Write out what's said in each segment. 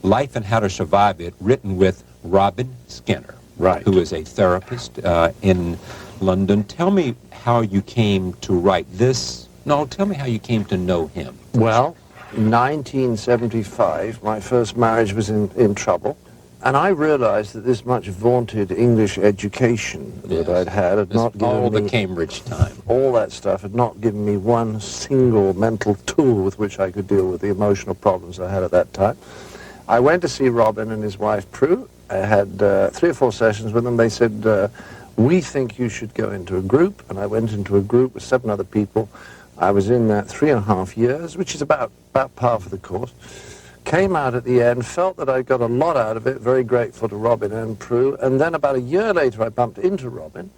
Life and How to Survive It, written with Robin Skynner, right, who is a therapist in London. Tell me how you came to write this. No, tell me how you came to know him. Well, in 1975, my first marriage was in trouble. And I realized that this much vaunted English education that I'd had not given all me... the Cambridge time. All that stuff had not given me one single mental tool with which I could deal with the emotional problems I had at that time. I went to see Robin and his wife, Prue. I had 3 or 4 sessions with them. They said, we think you should go into a group. And I went into a group with 7 other people. I was in that 3.5 years, which is about par for the course. Came out at the end, felt that I got a lot out of it, very grateful to Robin and Prue, and then about a year later I bumped into Robin,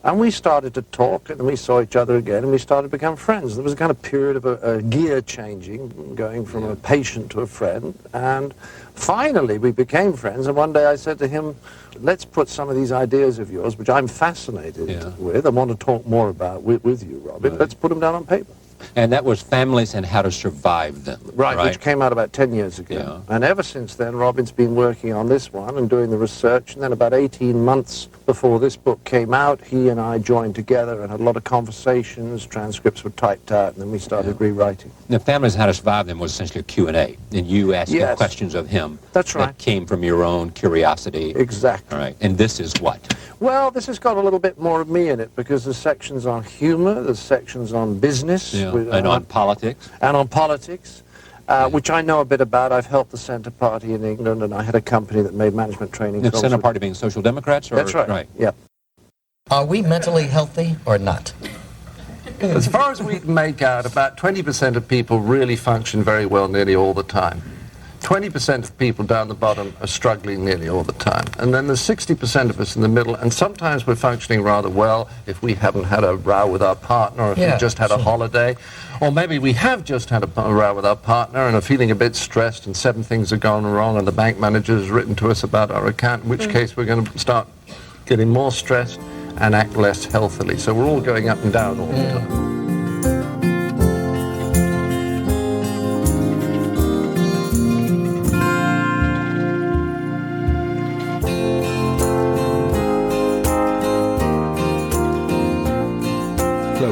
and we started to talk, and we saw each other again, and we started to become friends. There was a kind of period of a gear changing, going from a patient to a friend, and finally we became friends, and one day I said to him, let's put some of these ideas of yours, which I'm fascinated with, and want to talk more about with you, Robin, let's put them down on paper. And that was Families and How to Survive Them. Right, which came out about 10 years ago. Yeah. And ever since then, Robin's been working on this one and doing the research. And then about 18 months before this book came out, he and I joined together and had a lot of conversations. Transcripts were typed out, and then we started rewriting. Now, Families and How to Survive Them was essentially a Q&A. And you asked him questions of him. That's right. That came from your own curiosity. Exactly. All right. And this is what? Well, this has got a little bit more of me in it, because there's sections on humor, there's sections on business. And on politics. And on politics, which I know a bit about. I've helped the Centre Party in England, and I had a company that made management training. The Centre Party being Social Democrats? Or, that's right. Yeah. Are we mentally healthy or not? As far as we can make out, about 20% of people really function very well nearly all the time. 20% of people down the bottom are struggling nearly all the time. And then there's 60% of us in the middle, and sometimes we're functioning rather well if we haven't had a row with our partner, or if we've just had a holiday. Or maybe we have just had a row with our partner and are feeling a bit stressed, and 7 things have gone wrong, and the bank manager has written to us about our account, in which case we're going to start getting more stressed and act less healthily. So we're all going up and down all the time.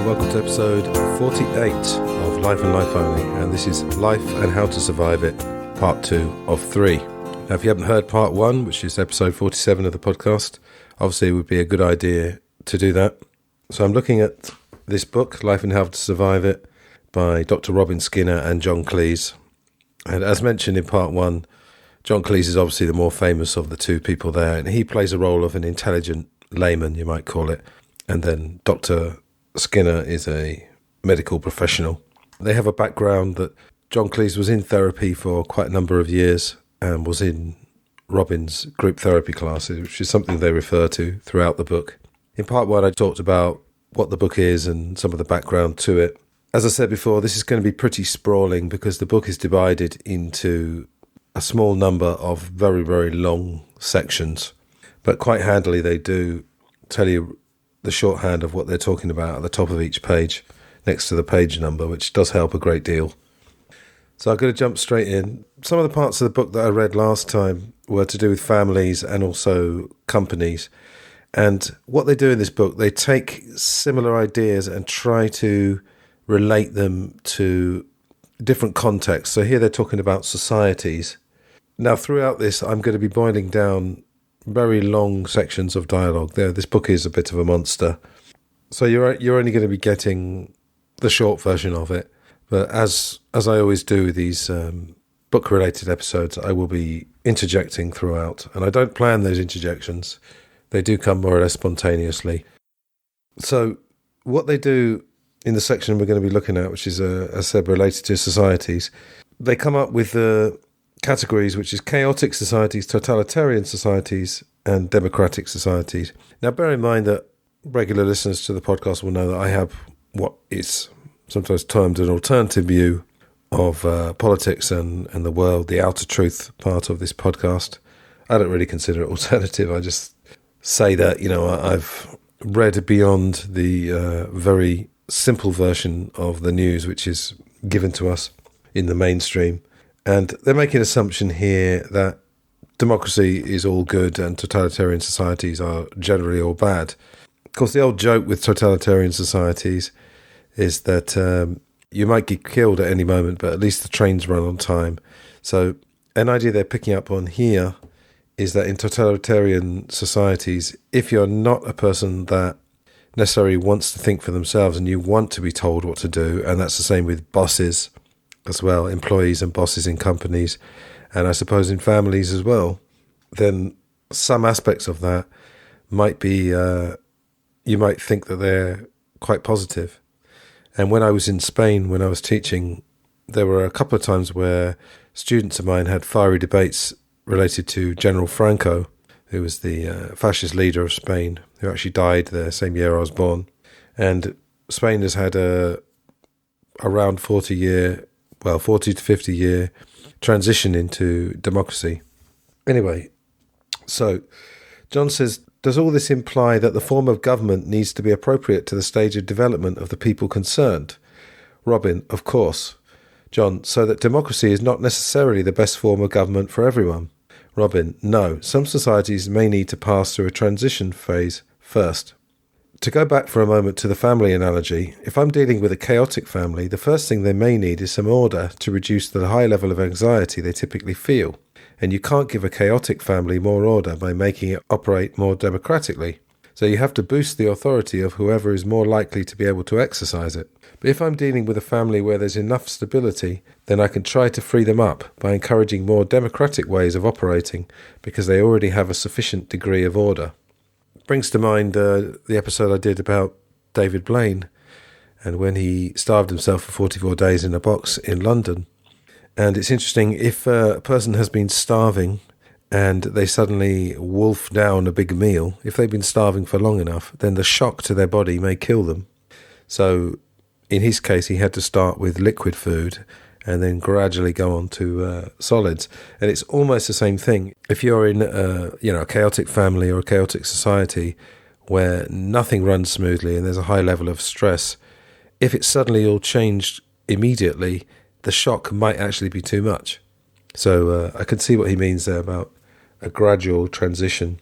Welcome to episode 48 of Life and Life Only, and this is Life and How to Survive It, part 2 of 3. Now, if you haven't heard part 1, which is episode 47 of the podcast, obviously it would be a good idea to do that. So I'm looking at this book, Life and How to Survive It, by Dr. Robin Skynner and John Cleese. And as mentioned in part 1, John Cleese is obviously the more famous of the 2 people there, and he plays a role of an intelligent layman, you might call it, and then Dr. Skynner is a medical professional. They have a background that John Cleese was in therapy for quite a number of years and was in Robin's group therapy classes, which is something they refer to throughout the book. In part 1, I talked about what the book is and some of the background to it. As I said before, this is going to be pretty sprawling because the book is divided into a small number of very, very long sections. But quite handily, they do tell you the shorthand of what they're talking about at the top of each page next to the page number, which does help a great deal. So I'm going to jump straight in. Some of the parts of the book that I read last time were to do with families and also companies. And what they do in this book, they take similar ideas and try to relate them to different contexts. So here they're talking about societies. Now, throughout this, I'm going to be boiling down very long sections of dialogue there. This book is a bit of a monster. So you're only going to be getting the short version of it. But as I always do with these book-related episodes, I will be interjecting throughout. And I don't plan those interjections. They do come more or less spontaneously. So what they do in the section we're going to be looking at, which is, as I said, related to societies, they come up with the categories, which is chaotic societies, totalitarian societies, and democratic societies. Now, bear in mind that regular listeners to the podcast will know that I have what is sometimes termed an alternative view of politics and the world, the outer truth part of this podcast. I don't really consider it alternative. I just say that, I've read beyond the very simple version of the news which is given to us in the mainstream. And they're making an assumption here that democracy is all good and totalitarian societies are generally all bad. Of course, the old joke with totalitarian societies is that you might get killed at any moment, but at least the trains run on time. So an idea they're picking up on here is that in totalitarian societies, if you're not a person that necessarily wants to think for themselves and you want to be told what to do, and that's the same with bosses as well, employees and bosses in companies, and I suppose in families as well, then some aspects of that might be, you might think that they're quite positive. And when I was in Spain, when I was teaching, there were a couple of times where students of mine had fiery debates related to General Franco, who was the fascist leader of Spain, who actually died the same year I was born. And Spain has had around 40 to 50 year transition into democracy. Anyway, so John says, does all this imply that the form of government needs to be appropriate to the stage of development of the people concerned? Robin, of course. John, so that democracy is not necessarily the best form of government for everyone. Robin, no. Some societies may need to pass through a transition phase first. To go back for a moment to the family analogy, if I'm dealing with a chaotic family, the first thing they may need is some order to reduce the high level of anxiety they typically feel. And you can't give a chaotic family more order by making it operate more democratically. So you have to boost the authority of whoever is more likely to be able to exercise it. But if I'm dealing with a family where there's enough stability, then I can try to free them up by encouraging more democratic ways of operating because they already have a sufficient degree of order. Brings to mind the episode I did about David Blaine and when he starved himself for 44 days in a box in London. And it's interesting, if a person has been starving and they suddenly wolf down a big meal, if they've been starving for long enough, then the shock to their body may kill them. So in his case, he had to start with liquid food and then gradually go on to solids. And it's almost the same thing. If you're in a chaotic family or a chaotic society where nothing runs smoothly and there's a high level of stress, if it's suddenly all changed immediately, the shock might actually be too much. So I can see what he means there about a gradual transition.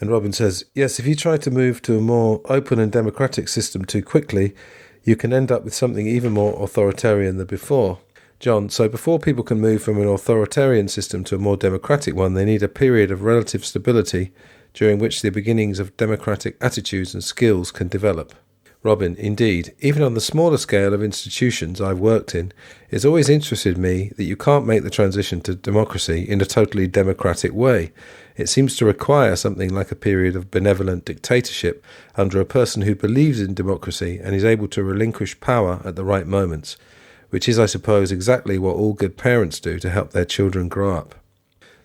And Robin says, yes, if you try to move to a more open and democratic system too quickly, you can end up with something even more authoritarian than before. John, so before people can move from an authoritarian system to a more democratic one, they need a period of relative stability during which the beginnings of democratic attitudes and skills can develop. Robin, indeed, even on the smaller scale of institutions I've worked in, it's always interested me that you can't make the transition to democracy in a totally democratic way. It seems to require something like a period of benevolent dictatorship under a person who believes in democracy and is able to relinquish power at the right moments, which is, I suppose, exactly what all good parents do to help their children grow up.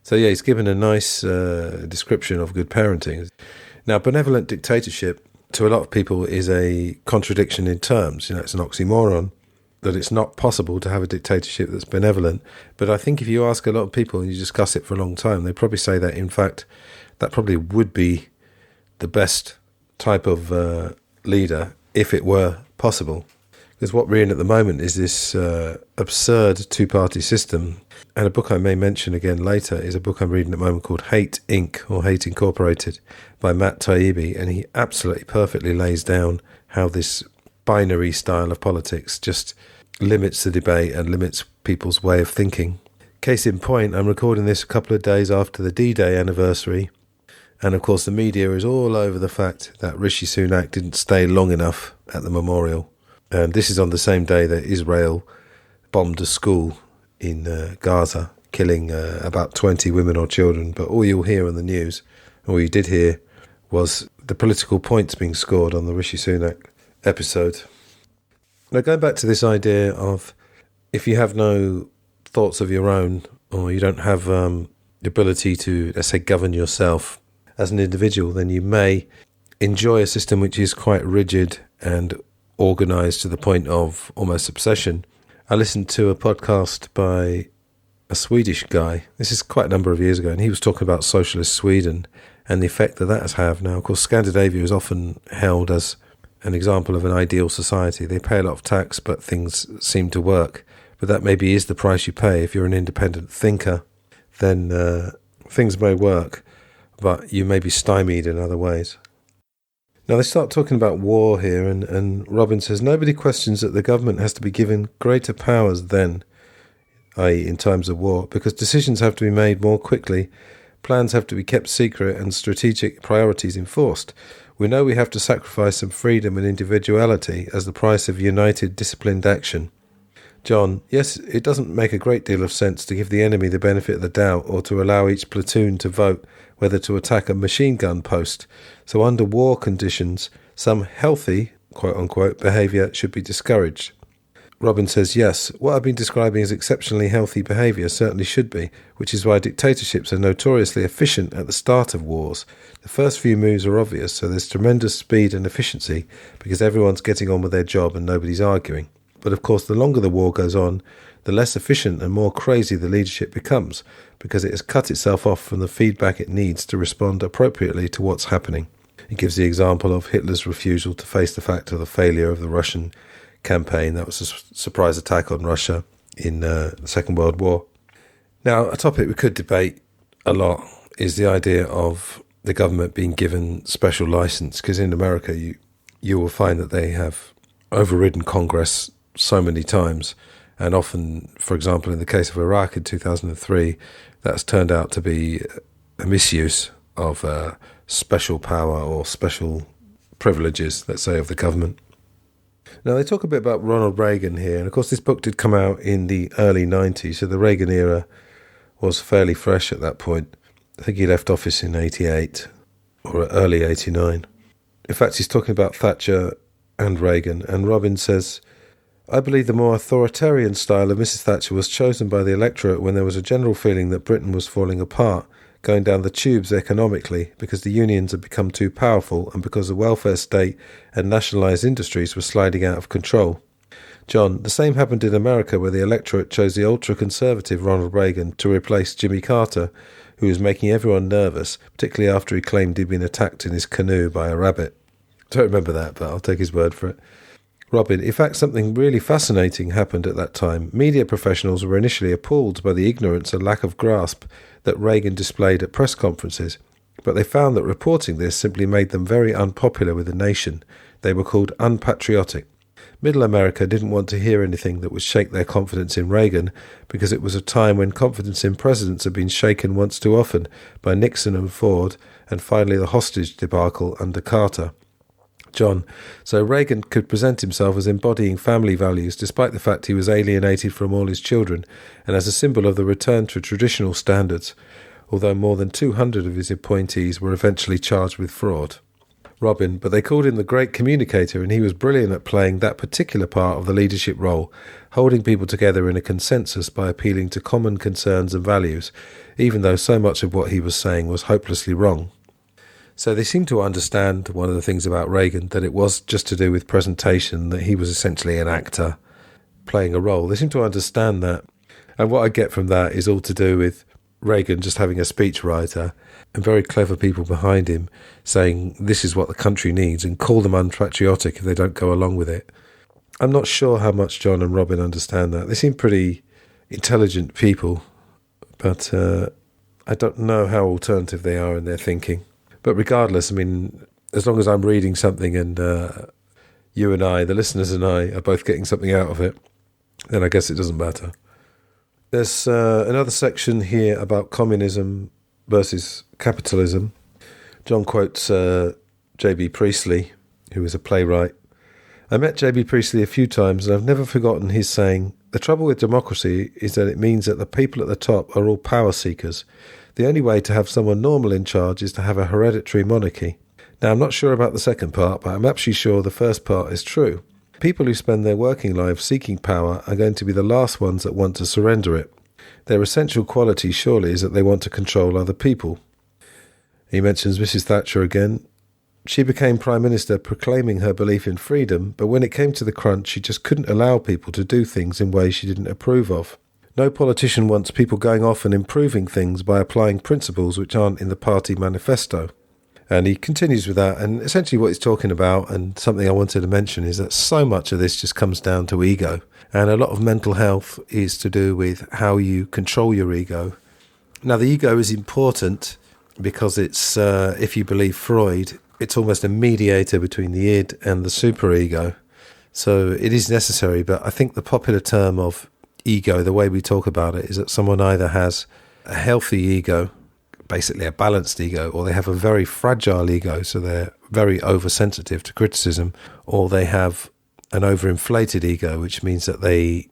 So yeah, he's given a nice description of good parenting. Now, benevolent dictatorship to a lot of people is a contradiction in terms. It's an oxymoron, that it's not possible to have a dictatorship that's benevolent. But I think if you ask a lot of people and you discuss it for a long time, they probably say that, in fact, that probably would be the best type of leader if it were possible. Because what we're in at the moment is this absurd two-party system. And a book I may mention again later is a book I'm reading at the moment called Hate Inc. or Hate Incorporated by Matt Taibbi. And he absolutely perfectly lays down how this binary style of politics just limits the debate and limits people's way of thinking. Case in point, I'm recording this a couple of days after the D-Day anniversary. And of course the media is all over the fact that Rishi Sunak didn't stay long enough at the memorial. And this is on the same day that Israel bombed a school in Gaza, killing about 20 women or children. But all you'll hear on the news, all you did hear, was the political points being scored on the Rishi Sunak episode. Now, going back to this idea of if you have no thoughts of your own, or you don't have the ability to, let's say, govern yourself as an individual, then you may enjoy a system which is quite rigid and organised to the point of almost obsession. I listened to a podcast by a Swedish guy. This is quite a number of years ago, and he was talking about socialist Sweden and the effect that that has had. Now, of course, Scandinavia is often held as an example of an ideal society. They pay a lot of tax, but things seem to work but that maybe is the price you pay. If you're an independent thinker, then things may work, but you may be stymied in other ways. Now they start talking about war here, and Robin says, nobody questions that the government has to be given greater powers then, i.e. in times of war, because decisions have to be made more quickly, plans have to be kept secret, and strategic priorities enforced. We know we have to sacrifice some freedom and individuality as the price of united, disciplined action. John, yes, it doesn't make a great deal of sense to give the enemy the benefit of the doubt or to allow each platoon to vote whether to attack a machine gun post. So under war conditions, some healthy, quote-unquote, behaviour should be discouraged. Robin says, yes, what I've been describing as exceptionally healthy behaviour certainly should be, which is why dictatorships are notoriously efficient at the start of wars. The first few moves are obvious, so there's tremendous speed and efficiency because everyone's getting on with their job and nobody's arguing. But of course, the longer the war goes on, the less efficient and more crazy the leadership becomes, because it has cut itself off from the feedback it needs to respond appropriately to what's happening. He gives the example of Hitler's refusal to face the fact of the failure of the Russian campaign. That was a surprise attack on Russia in the Second World War. Now, a topic we could debate a lot is the idea of the government being given special license, because in America you will find that they have overridden Congress so many times, and often, for example, in the case of Iraq in 2003, that's turned out to be a misuse of special power or special privileges, let's say, of the government. Now, they talk a bit about Ronald Reagan here, and of course this book did come out in the early 90s, so the Reagan era was fairly fresh at that point. I think he left office in 88 or early 89. In fact, he's talking about Thatcher and Reagan, and Robin says, I believe the more authoritarian style of Mrs. Thatcher was chosen by the electorate when there was a general feeling that Britain was falling apart, going down the tubes economically, because the unions had become too powerful and because the welfare state and nationalised industries were sliding out of control. John, the same happened in America, where the electorate chose the ultra-conservative Ronald Reagan to replace Jimmy Carter, who was making everyone nervous, particularly after he claimed he'd been attacked in his canoe by a rabbit. Don't remember that, but I'll take his word for it. Robin, in fact, something really fascinating happened at that time. Media professionals were initially appalled by the ignorance and lack of grasp that Reagan displayed at press conferences, but they found that reporting this simply made them very unpopular with the nation. They were called unpatriotic. Middle America didn't want to hear anything that would shake their confidence in Reagan, because it was a time when confidence in presidents had been shaken once too often by Nixon and Ford, and finally the hostage debacle under Carter. John, so Reagan could present himself as embodying family values despite the fact he was alienated from all his children, and as a symbol of the return to traditional standards, although more than 200 of his appointees were eventually charged with fraud. Robin, but they called him the great communicator, and he was brilliant at playing that particular part of the leadership role, holding people together in a consensus by appealing to common concerns and values, even though so much of what he was saying was hopelessly wrong. So they seem to understand one of the things about Reagan, that it was just to do with presentation, that he was essentially an actor playing a role. They seem to understand that. And what I get from that is all to do with Reagan just having a speechwriter and very clever people behind him saying this is what the country needs, and call them unpatriotic if they don't go along with it. I'm not sure how much John and Robin understand that. They seem pretty intelligent people, but I don't know how alternative they are in their thinking. But regardless, I mean, as long as I'm reading something and you and I, the listeners and I, are both getting something out of it, then I guess it doesn't matter. There's another section here about communism versus capitalism. John quotes J.B. Priestley, who was a playwright. I met J.B. Priestley a few times, and I've never forgotten his saying, "The trouble with democracy is that it means that the people at the top are all power seekers. The only way to have someone normal in charge is to have a hereditary monarchy." Now, I'm not sure about the second part, but I'm absolutely sure the first part is true. People who spend their working lives seeking power are going to be the last ones that want to surrender it. Their essential quality surely is that they want to control other people. He mentions Mrs. Thatcher again. She became Prime Minister proclaiming her belief in freedom, but when it came to the crunch, she just couldn't allow people to do things in ways she didn't approve of. No politician wants people going off and improving things by applying principles which aren't in the party manifesto. And he continues with that. And essentially what he's talking about, and something I wanted to mention, is that so much of this just comes down to ego. And a lot of mental health is to do with how you control your ego. Now, the ego is important because it's, if you believe Freud, it's almost a mediator between the id and the superego. So it is necessary. But I think the popular term of ego, the way we talk about it, is that someone either has a healthy ego, basically a balanced ego, or they have a very fragile ego, so they're very oversensitive to criticism, or they have an overinflated ego, which means that they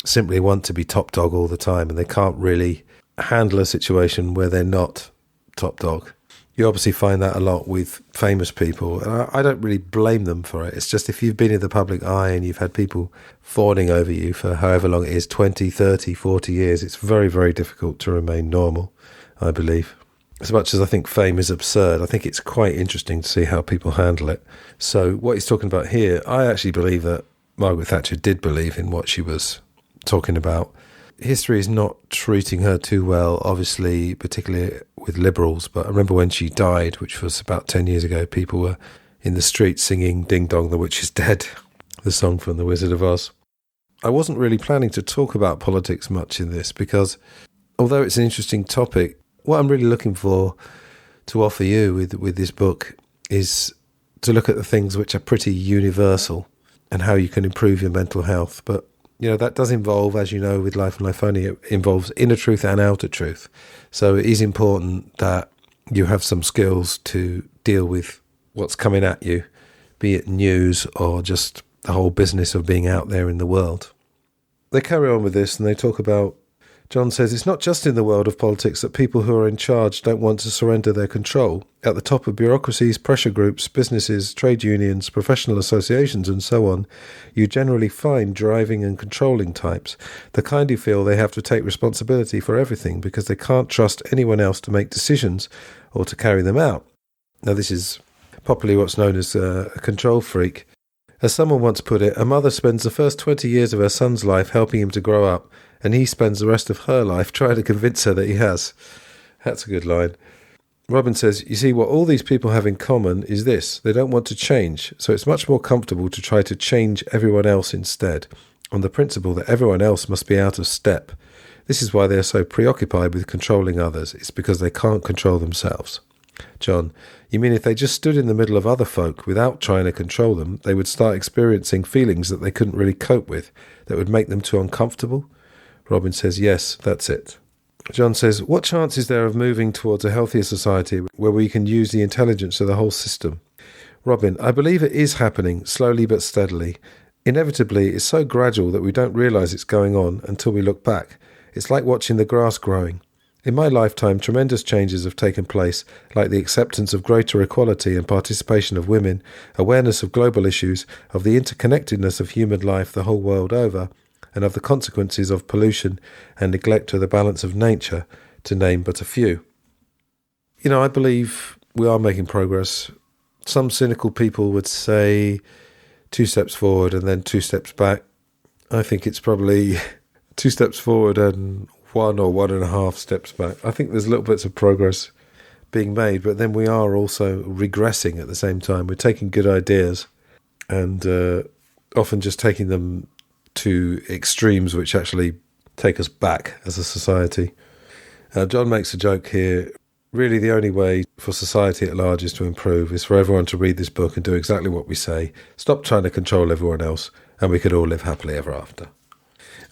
simply want to be top dog all the time and they can't really handle a situation where they're not top dog. You obviously find that a lot with famous people, and I don't really blame them for it. It's just if you've been in the public eye and you've had people fawning over you for however long it is, 20, 30, 40 years, it's very, very difficult to remain normal, I believe. As much as I think fame is absurd, I think it's quite interesting to see how people handle it. So what he's talking about here, I actually believe that Margaret Thatcher did believe in what she was talking about. History is not treating her too well, obviously, particularly with liberals. But I remember when she died, which was about 10 years ago, people were in the streets singing Ding Dong, the Witch is Dead, the song from The Wizard of Oz. I wasn't really planning to talk about politics much in this because, although it's an interesting topic, what I'm really looking for to offer you with this book is to look at the things which are pretty universal and how you can improve your mental health. But, you know, that does involve, as you know, with Life and Life Only, it involves inner truth and outer truth. So it is important that you have some skills to deal with what's coming at you, be it news or just the whole business of being out there in the world. They carry on with this and they talk about, John says, it's not just in the world of politics that people who are in charge don't want to surrender their control. At the top of bureaucracies, pressure groups, businesses, trade unions, professional associations and so on, you generally find driving and controlling types, the kind who feel they have to take responsibility for everything because they can't trust anyone else to make decisions or to carry them out. Now this is popularly what's known as a control freak. As someone once put it, a mother spends the first 20 years of her son's life helping him to grow up, and he spends the rest of her life trying to convince her that he has. That's a good line. Robin says, you see, what all these people have in common is this. They don't want to change, so it's much more comfortable to try to change everyone else instead, on the principle that everyone else must be out of step. This is why they are so preoccupied with controlling others. It's because they can't control themselves. John, you mean if they just stood in the middle of other folk without trying to control them, they would start experiencing feelings that they couldn't really cope with, that would make them too uncomfortable? Robin says, yes, that's it. John says, what chance is there of moving towards a healthier society where we can use the intelligence of the whole system? Robin, I believe it is happening, slowly but steadily. Inevitably, it's so gradual that we don't realise it's going on until we look back. It's like watching the grass growing. In my lifetime, tremendous changes have taken place, like the acceptance of greater equality and participation of women, awareness of global issues, of the interconnectedness of human life the whole world over, and of the consequences of pollution and neglect of the balance of nature, to name but a few. You know, I believe we are making progress. Some cynical people would say 2 steps forward and then 2 steps back. I think it's probably 2 steps forward and 1 or 1.5 steps back. I think there's little bits of progress being made, but then we are also regressing at the same time. We're taking good ideas and often just taking them to extremes which actually take us back as a society. John makes a joke here. Really, the only way for society at large is to improve is for everyone to read this book and do exactly what we say, stop trying to control everyone else, and we could all live happily ever after.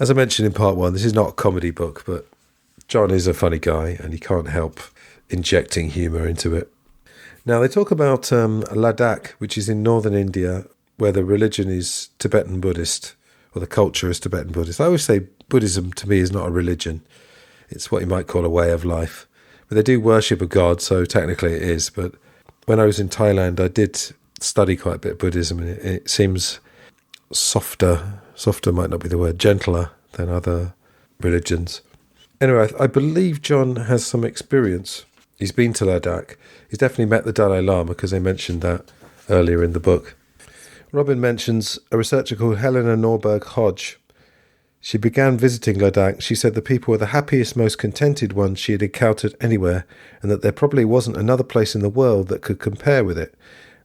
As I mentioned in part 1, this is not a comedy book, but John is a funny guy and he can't help injecting humour into it. Now, they talk about Ladakh, which is in northern India, where the religion is Tibetan Buddhist, or the culture is Tibetan Buddhist. I always say Buddhism to me is not a religion. It's what you might call a way of life. But they do worship a god, so technically it is. But when I was in Thailand, I did study quite a bit of Buddhism, and it seems softer might not be the word, gentler than other religions. Anyway, I believe John has some experience. He's been to Ladakh. He's definitely met the Dalai Lama, because they mentioned that earlier in the book. Robin mentions a researcher called Helena Norberg Hodge. She began visiting Ladakh. She said the people were the happiest, most contented ones she had encountered anywhere, and that there probably wasn't another place in the world that could compare with it.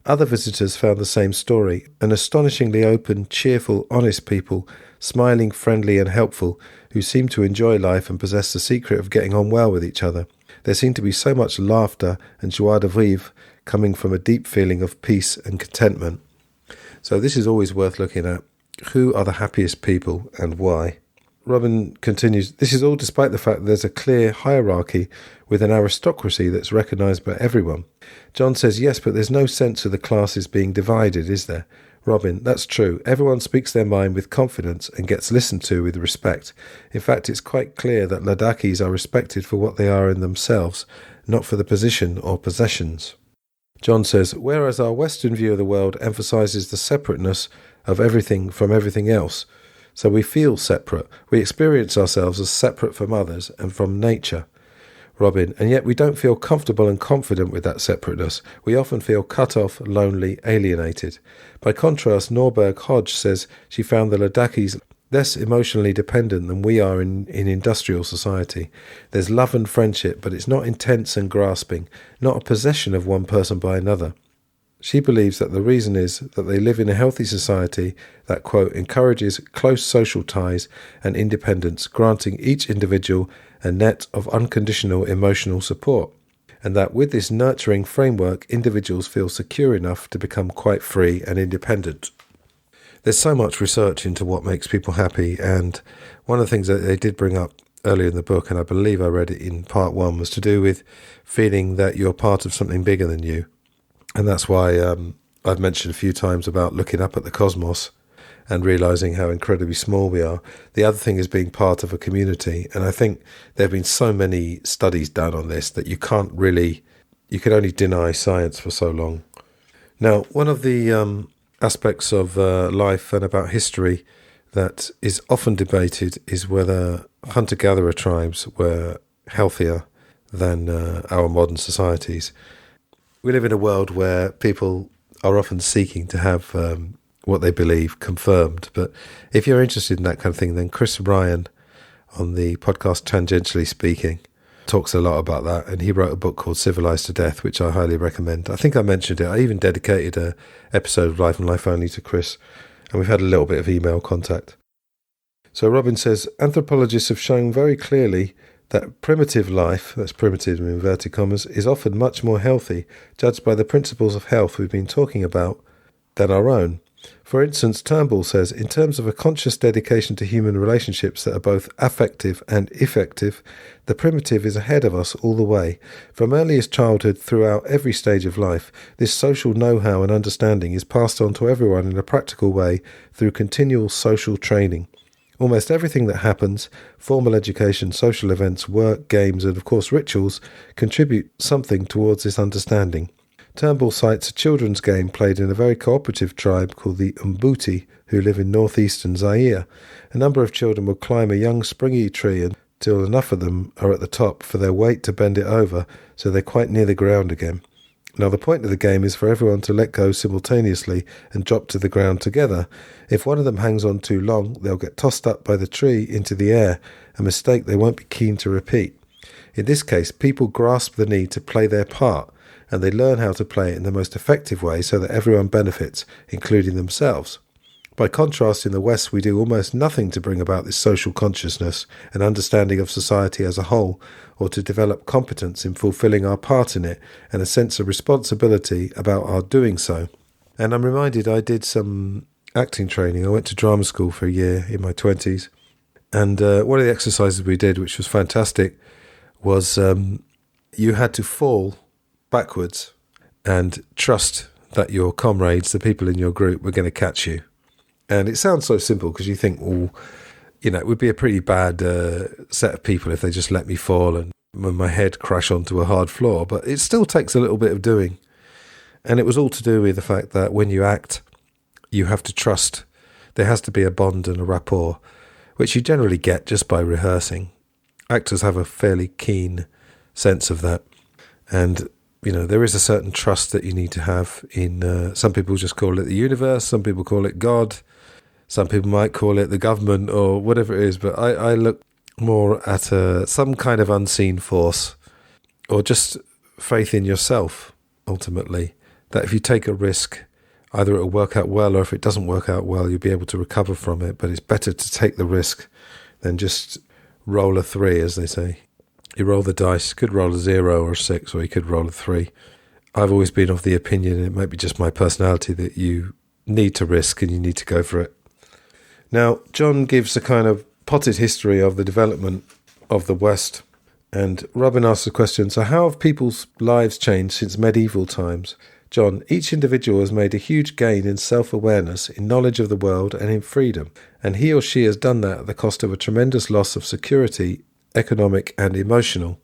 Other visitors found the same story, an astonishingly open, cheerful, honest people, smiling, friendly and helpful, who seemed to enjoy life and possess the secret of getting on well with each other. There seemed to be so much laughter and joie de vivre coming from a deep feeling of peace and contentment. So this is always worth looking at. Who are the happiest people and why? Robin continues, this is all despite the fact that there's a clear hierarchy with an aristocracy that's recognised by everyone. John says, yes, but there's no sense of the classes being divided, is there? Robin, that's true. Everyone speaks their mind with confidence and gets listened to with respect. In fact, it's quite clear that Ladakhis are respected for what they are in themselves, not for the position or possessions. John says, whereas our Western view of the world emphasises the separateness of everything from everything else, so we feel separate. We experience ourselves as separate from others and from nature. Robin, and yet we don't feel comfortable and confident with that separateness. We often feel cut off, lonely, alienated. By contrast, Norberg Hodge says she found the Ladakhis less emotionally dependent than we are in industrial society. There's love and friendship, but it's not intense and grasping, not a possession of one person by another. She believes that the reason is that they live in a healthy society that, quote, encourages close social ties and independence, granting each individual a net of unconditional emotional support, and that with this nurturing framework, individuals feel secure enough to become quite free and independent. There's so much research into what makes people happy, and one of the things that they did bring up earlier in the book, and I believe I read it in part 1, was to do with feeling that you're part of something bigger than you. And that's why I've mentioned a few times about looking up at the cosmos and realising how incredibly small we are. The other thing is being part of a community. And I think there have been so many studies done on this that you can only deny science for so long. Now, one of the aspects of life and about history that is often debated is whether hunter-gatherer tribes were healthier than our modern societies. We live in a world where people are often seeking to have what they believe confirmed. But if you're interested in that kind of thing, then Chris Ryan on the podcast Tangentially Speaking talks a lot about that. And he wrote a book called Civilized to Death, which I highly recommend. I think I mentioned it. I even dedicated an episode of Life and Life Only to Chris. And we've had a little bit of email contact. So Robin says, anthropologists have shown very clearly that primitive life, that's primitive in inverted commas, is often much more healthy, judged by the principles of health we've been talking about, than our own. For instance, Turnbull says, in terms of a conscious dedication to human relationships that are both affective and effective, the primitive is ahead of us all the way. From earliest childhood throughout every stage of life, this social know-how and understanding is passed on to everyone in a practical way through continual social training. Almost everything that happens, formal education, social events, work, games, and of course rituals, contribute something towards this understanding. Turnbull cites a children's game played in a very cooperative tribe called the Mbuti, who live in northeastern Zaire. A number of children will climb a young springy tree until enough of them are at the top for their weight to bend it over, so they're quite near the ground again. Now, the point of the game is for everyone to let go simultaneously and drop to the ground together. If one of them hangs on too long, they'll get tossed up by the tree into the air, a mistake they won't be keen to repeat. In this case, people grasp the need to play their part, and they learn how to play it in the most effective way so that everyone benefits, including themselves. By contrast, in the West, we do almost nothing to bring about this social consciousness and understanding of society as a whole, or to develop competence in fulfilling our part in it and a sense of responsibility about our doing so. And I'm reminded I did some acting training. I went to drama school for a year in my 20s. And one of the exercises we did, which was fantastic, was you had to fall backwards and trust that your comrades, the people in your group, were going to catch you. And it sounds so simple because you think, well, you know, it would be a pretty bad set of people if they just let me fall and my head crash onto a hard floor. But it still takes a little bit of doing. And it was all to do with the fact that when you act, you have to trust. There has to be a bond and a rapport, which you generally get just by rehearsing. Actors have a fairly keen sense of that. And, you know, there is a certain trust that you need to have in, some people just call it the universe, some people call it God. Some people might call it the government or whatever it is, but I look more at some kind of unseen force, or just faith in yourself, ultimately, that if you take a risk, either it will work out well, or if it doesn't work out well, you'll be able to recover from it. But it's better to take the risk than just roll a 3, as they say. You roll the dice, you could roll a 0 or a 6, or you could roll a 3. I've always been of the opinion, and it might be just my personality, that you need to risk and you need to go for it. Now, John gives a kind of potted history of the development of the West. And Robin asks the question, so how have people's lives changed since medieval times? John, each individual has made a huge gain in self-awareness, in knowledge of the world, and in freedom. And he or she has done that at the cost of a tremendous loss of security, economic and emotional.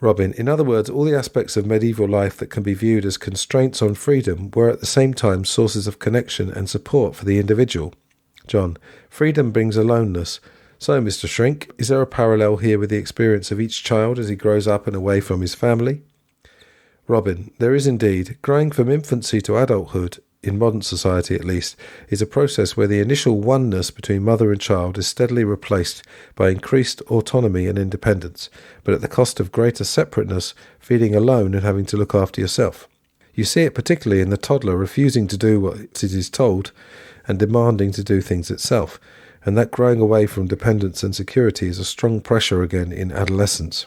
Robin, in other words, all the aspects of medieval life that can be viewed as constraints on freedom were at the same time sources of connection and support for the individual. John, freedom brings aloneness. So, Mr. Shrink, is there a parallel here with the experience of each child as he grows up and away from his family? Robin, there is indeed. Growing from infancy to adulthood, in modern society at least, is a process where the initial oneness between mother and child is steadily replaced by increased autonomy and independence, but at the cost of greater separateness, feeling alone and having to look after yourself. You see it particularly in the toddler refusing to do what it is told and demanding to do things itself, and that growing away from dependence and security is a strong pressure again in adolescence.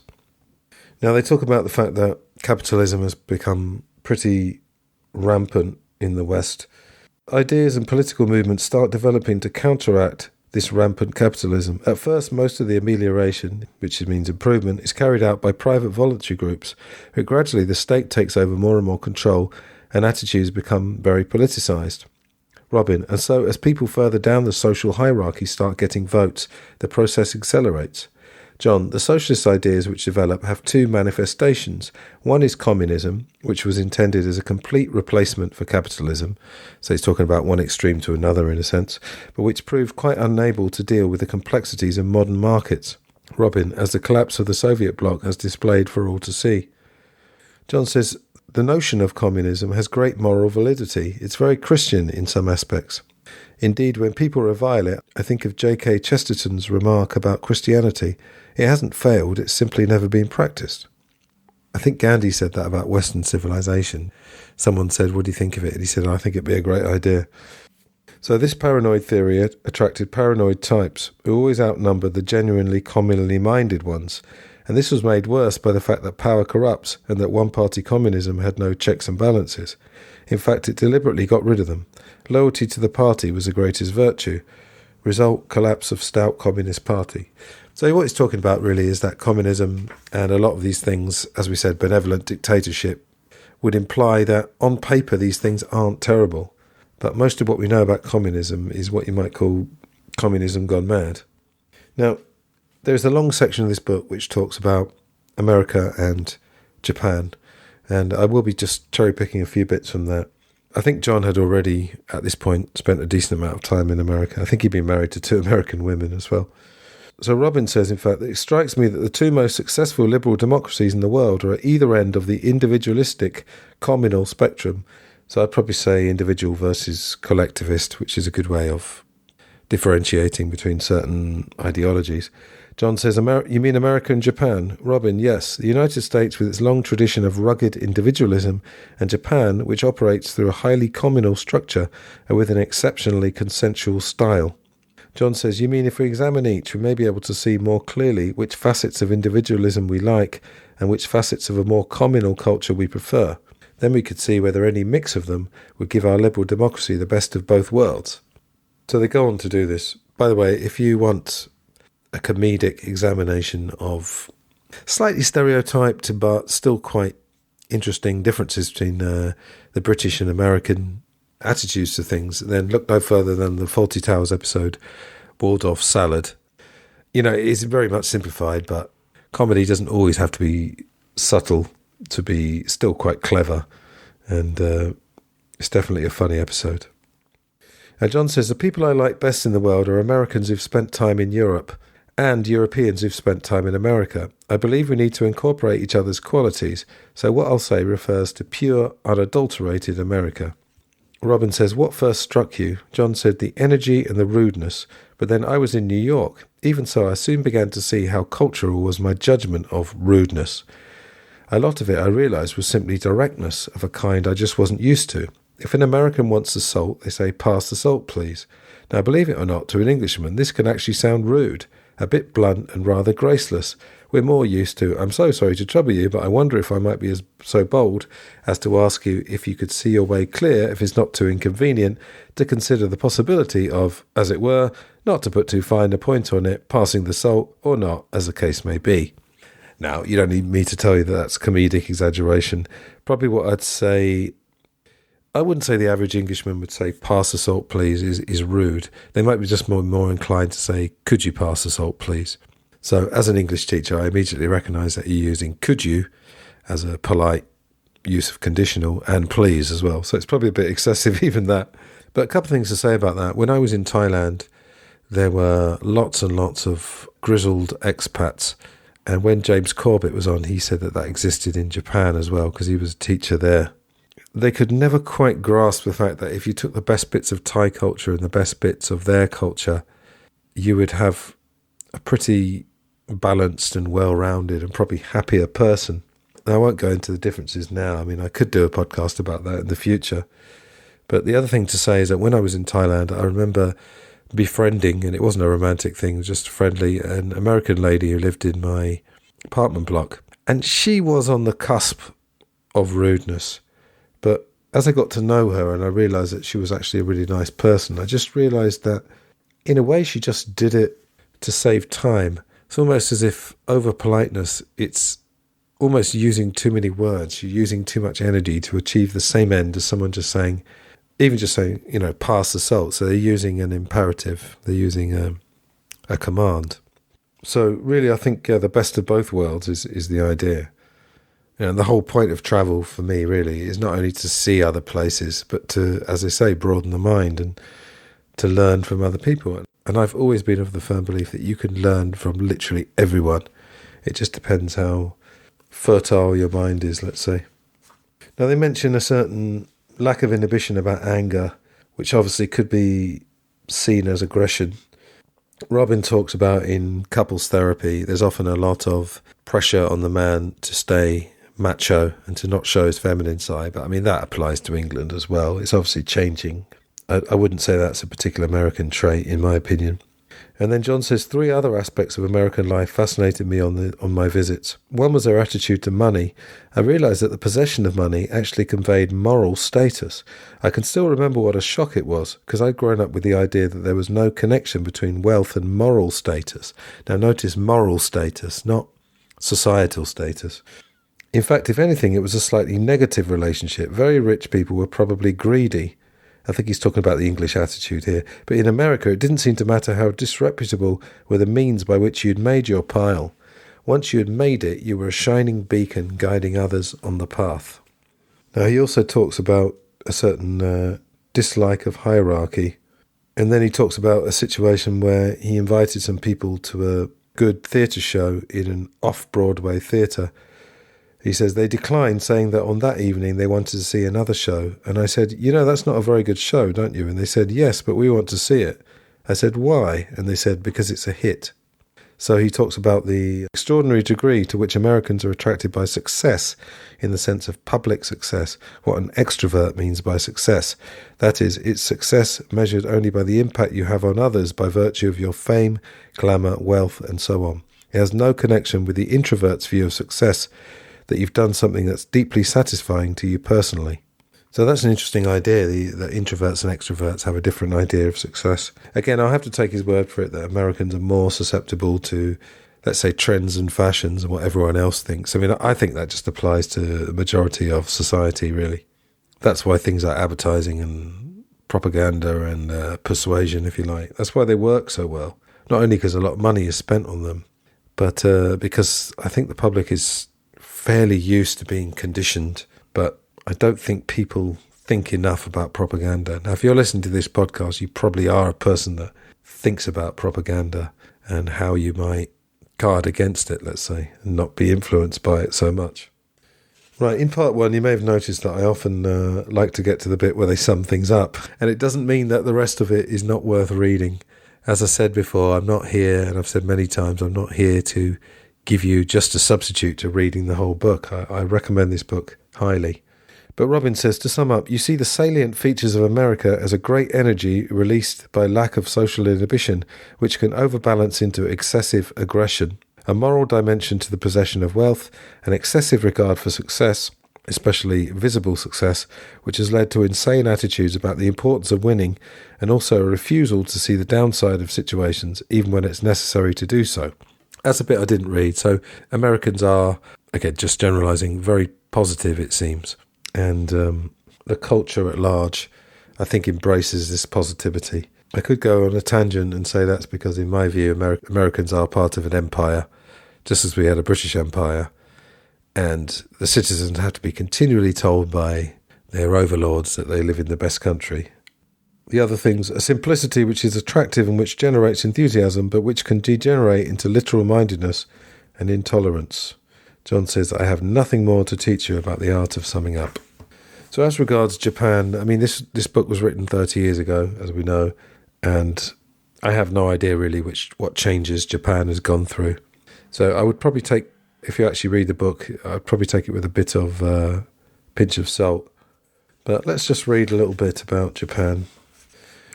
Now, they talk about the fact that capitalism has become pretty rampant in the West. Ideas and political movements start developing to counteract this rampant capitalism. At first, most of the amelioration, which means improvement, is carried out by private voluntary groups, but gradually the state takes over more and more control and attitudes become very politicised. Robin, and so as people further down the social hierarchy start getting votes, the process accelerates. John, the socialist ideas which develop have two manifestations. One is communism, which was intended as a complete replacement for capitalism. So he's talking about one extreme to another in a sense, but which proved quite unable to deal with the complexities of modern markets. Robin, as the collapse of the Soviet bloc has displayed for all to see. John says, the notion of communism has great moral validity. It's very Christian in some aspects. Indeed, when people revile it, I think of J.K. Chesterton's remark about Christianity. It hasn't failed, it's simply never been practiced. I think Gandhi said that about Western civilization. Someone said, what do you think of it? And he said, I think it'd be a great idea. So this paranoid theory attracted paranoid types who always outnumbered the genuinely communally minded ones. And this was made worse by the fact that power corrupts and that one-party communism had no checks and balances. In fact, it deliberately got rid of them. Loyalty to the party was the greatest virtue. Result, collapse of stout communist party. So what he's talking about really is that communism and a lot of these things, as we said, benevolent dictatorship, would imply that on paper these things aren't terrible. But most of what we know about communism is what you might call communism gone mad. Now, there's a long section of this book which talks about America and Japan, and I will be just cherry-picking a few bits from that. I think John had already, at this point, spent a decent amount of time in America. I think he'd been married to 2 American women as well. So Robin says, in fact, that it strikes me that the 2 most successful liberal democracies in the world are at either end of the individualistic communal spectrum. So I'd probably say individual versus collectivist, which is a good way of differentiating between certain ideologies. John says, you mean America and Japan? Robin, yes. The United States with its long tradition of rugged individualism, and Japan, which operates through a highly communal structure and with an exceptionally consensual style. John says, you mean if we examine each, we may be able to see more clearly which facets of individualism we like and which facets of a more communal culture we prefer. Then we could see whether any mix of them would give our liberal democracy the best of both worlds. So they go on to do this. By the way, if you want a comedic examination of slightly stereotyped but still quite interesting differences between the British and American attitudes to things, then look no further than the Fawlty Towers episode, Waldorf Salad. You know, it's very much simplified, but comedy doesn't always have to be subtle to be still quite clever, and it's definitely a funny episode. Now John says, the people I like best in the world are Americans who've spent time in Europe and Europeans who've spent time in America. I believe we need to incorporate each other's qualities, so what I'll say refers to pure, unadulterated America. Robin says, what first struck you? John said, the energy and the rudeness, but then I was in New York. Even so, I soon began to see how cultural was my judgment of rudeness. A lot of it, I realised, was simply directness of a kind I just wasn't used to. If an American wants the salt, they say, pass the salt, please. Now, believe it or not, to an Englishman, this can actually sound rude, a bit blunt and rather graceless. We're more used to, I'm so sorry to trouble you, but I wonder if I might be so bold as to ask you if you could see your way clear, if it's not too inconvenient, to consider the possibility of, as it were, not to put too fine a point on it, passing the salt or not, as the case may be. Now, you don't need me to tell you that that's comedic exaggeration. Probably what I'd say, I wouldn't say the average Englishman would say, pass the salt, please, is rude. They might be just more inclined to say, could you pass the salt, please? So as an English teacher, I immediately recognise that you're using could you as a polite use of conditional and please as well. So it's probably a bit excessive, even that. But a couple of things to say about that. When I was in Thailand, there were lots and lots of grizzled expats. And when James Corbett was on, he said that existed in Japan as well, because he was a teacher there. They could never quite grasp the fact that if you took the best bits of Thai culture and the best bits of their culture, you would have a pretty balanced and well-rounded and probably happier person. Now, I won't go into the differences now. I mean, I could do a podcast about that in the future. But the other thing to say is that when I was in Thailand, I remember befriending, and it wasn't a romantic thing, just friendly, an American lady who lived in my apartment block. And she was on the cusp of rudeness. But as I got to know her and I realised that she was actually a really nice person, I just realised that in a way she just did it to save time. It's almost as if over politeness, it's almost using too many words. You're using too much energy to achieve the same end as someone just saying, pass the salt. So they're using an imperative. They're using a command. So really, I think the best of both worlds is the idea. And the whole point of travel for me really is not only to see other places, but to, as I say, broaden the mind and to learn from other people. And I've always been of the firm belief that you can learn from literally everyone. It just depends how fertile your mind is, let's say. Now, they mention a certain lack of inhibition about anger, which obviously could be seen as aggression. Robin talks about in couples therapy, there's often a lot of pressure on the man to stay macho and to not show his feminine side. But I mean, that applies to England as well. It's obviously changing. I wouldn't say that's a particular American trait, in my opinion. And then John says 3 other aspects of American life fascinated me on my visits. One was their attitude to money. I realised that the possession of money actually conveyed moral status. I can still remember what a shock it was, because I'd grown up with the idea that there was no connection between wealth and moral status. Now notice moral status, not societal status. In fact, if anything, it was a slightly negative relationship. Very rich people were probably greedy. I think he's talking about the English attitude here. But in America, it didn't seem to matter how disreputable were the means by which you'd made your pile. Once you had made it, you were a shining beacon guiding others on the path. Now, he also talks about a certain dislike of hierarchy. And then he talks about a situation where he invited some people to a good theatre show in an off-Broadway theatre. He says they declined, saying that on that evening they wanted to see another show. And I said, that's not a very good show, don't you? And they said, yes, but we want to see it. I said, why? And they said, because it's a hit. So he talks about the extraordinary degree to which Americans are attracted by success in the sense of public success, what an extrovert means by success. That is, it's success measured only by the impact you have on others by virtue of your fame, glamour, wealth, and so on. It has no connection with the introvert's view of success, that you've done something that's deeply satisfying to you personally. So that's an interesting idea, that introverts and extroverts have a different idea of success. Again, I'll have to take his word for it that Americans are more susceptible to, let's say, trends and fashions and what everyone else thinks. I mean, I think that just applies to the majority of society, really. That's why things like advertising and propaganda and persuasion, if you like, that's why they work so well. Not only because a lot of money is spent on them, but because I think the public is fairly used to being conditioned, but I don't think people think enough about propaganda. Now, if you're listening to this podcast, you probably are a person that thinks about propaganda and how you might guard against it, let's say, and not be influenced by it so much. Right, in part one, you may have noticed that I often like to get to the bit where they sum things up, and it doesn't mean that the rest of it is not worth reading. As I said before, I'm not here, and I've said many times, I'm not here to give you just a substitute to reading the whole book. I recommend this book highly. But Robin says, to sum up, you see the salient features of America as a great energy released by lack of social inhibition, which can overbalance into excessive aggression, a moral dimension to the possession of wealth, an excessive regard for success, especially visible success, which has led to insane attitudes about the importance of winning, and also a refusal to see the downside of situations, even when it's necessary to do so. That's a bit I didn't read. So Americans are, again, just generalising, very positive, it seems. And the culture at large, I think, embraces this positivity. I could go on a tangent and say that's because, in my view, Americans are part of an empire, just as we had a British Empire, and the citizens have to be continually told by their overlords that they live in the best country. The other things, a simplicity which is attractive and which generates enthusiasm, but which can degenerate into literal-mindedness and intolerance. John says, I have nothing more to teach you about the art of summing up. So as regards Japan, I mean, this book was written 30 years ago, as we know, and I have no idea really what changes Japan has gone through. So I would probably take, if you actually read the book, I'd probably take it with a bit of pinch of salt. But let's just read a little bit about Japan.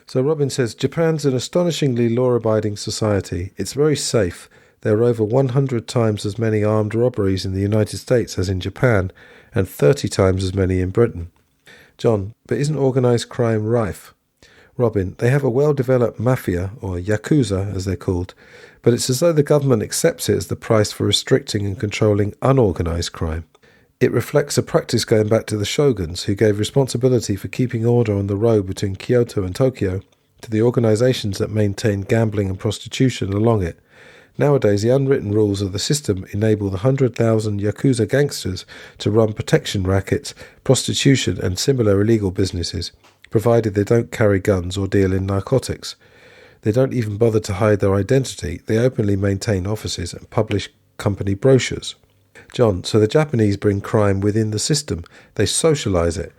So Robin says, Japan's an astonishingly law-abiding society. It's very safe. There are over 100 times as many armed robberies in the United States as in Japan, and 30 times as many in Britain. John, but isn't organised crime rife? Robin, they have a well-developed mafia, or yakuza as they're called, but it's as though the government accepts it as the price for restricting and controlling unorganised crime. It reflects a practice going back to the shoguns, who gave responsibility for keeping order on the road between Kyoto and Tokyo to the organisations that maintained gambling and prostitution along it. Nowadays, the unwritten rules of the system enable the 100,000 yakuza gangsters to run protection rackets, prostitution and similar illegal businesses, provided they don't carry guns or deal in narcotics. They don't even bother to hide their identity. They openly maintain offices and publish company brochures. John, so the Japanese bring crime within the system. They socialise it.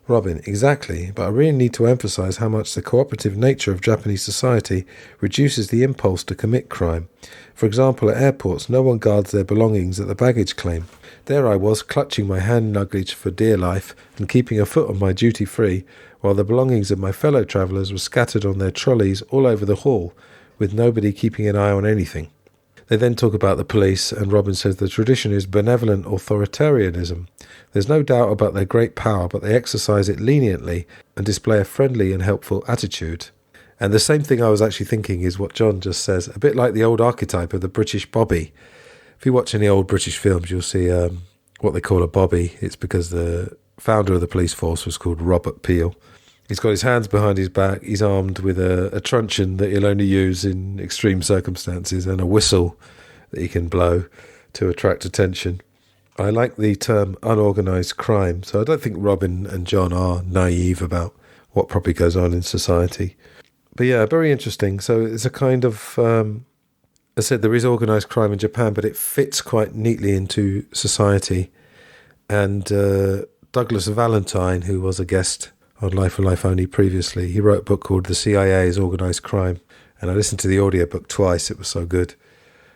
Robin, exactly, but I really need to emphasise how much the cooperative nature of Japanese society reduces the impulse to commit crime. For example, at airports, no one guards their belongings at the baggage claim. There I was, clutching my hand luggage for dear life and keeping a foot on my duty-free, while the belongings of my fellow travellers were scattered on their trolleys all over the hall, with nobody keeping an eye on anything. They then talk about the police, and Robin says the tradition is benevolent authoritarianism. There's no doubt about their great power, but they exercise it leniently and display a friendly and helpful attitude. And the same thing I was actually thinking is what John just says, a bit like the old archetype of the British bobby. If you watch any old British films, you'll see what they call a bobby. It's because the founder of the police force was called Robert Peel. He's got his hands behind his back, he's armed with a truncheon that he'll only use in extreme circumstances and a whistle that he can blow to attract attention. I like the term unorganised crime, so I don't think Robin and John are naive about what probably goes on in society. But yeah, very interesting. So it's a kind of, as I said, there is organised crime in Japan, but it fits quite neatly into society. And Douglas Valentine, who was a guest on Life and Life Only previously, he wrote a book called The CIA's Organised Crime, and I listened to the audiobook twice. It was so good.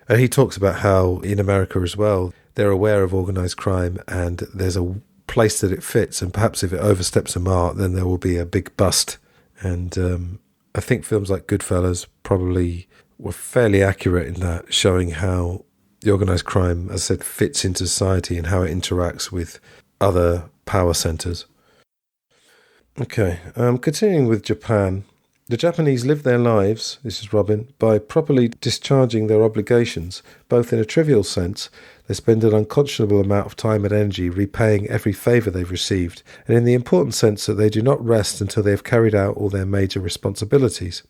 And he talks about how in America as well, they're aware of organised crime and there's a place that it fits, and perhaps if it oversteps a mark, then there will be a big bust. And I think films like Goodfellas probably were fairly accurate in that, showing how the organised crime, as I said, fits into society and how it interacts with other power centres. Okay, continuing with Japan. The Japanese live their lives, this is Robin, by properly discharging their obligations, both in a trivial sense. They spend an unconscionable amount of time and energy repaying every favour they've received, and in the important sense that they do not rest until they have carried out all their major responsibilities.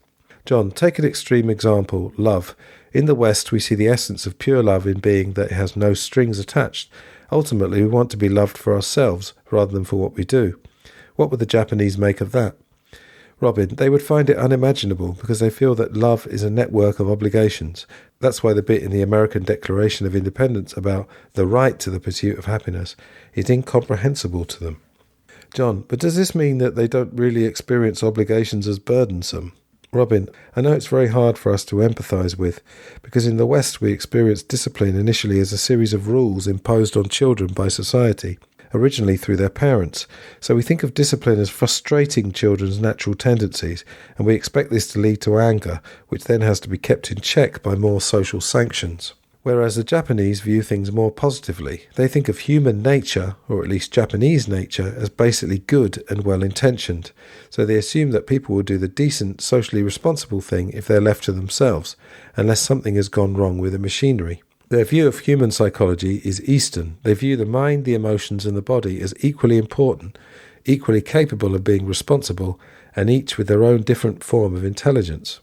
John, take an extreme example, love. In the West, we see the essence of pure love in being that it has no strings attached. Ultimately, we want to be loved for ourselves, rather than for what we do. What would the Japanese make of that? Robin, they would find it unimaginable because they feel that love is a network of obligations. That's why the bit in the American Declaration of Independence about the right to the pursuit of happiness is incomprehensible to them. John, but does this mean that they don't really experience obligations as burdensome? Robin, I know it's very hard for us to empathise with, because in the West we experience discipline initially as a series of rules imposed on children by society, originally through their parents. So we think of discipline as frustrating children's natural tendencies, and we expect this to lead to anger, which then has to be kept in check by more social sanctions. Whereas the Japanese view things more positively. They think of human nature, or at least Japanese nature, as basically good and well-intentioned. So they assume that people will do the decent, socially responsible thing if they're left to themselves, unless something has gone wrong with the machinery. Their view of human psychology is Eastern. They view the mind, the emotions and the body as equally important, equally capable of being responsible, and each with their own different form of intelligence.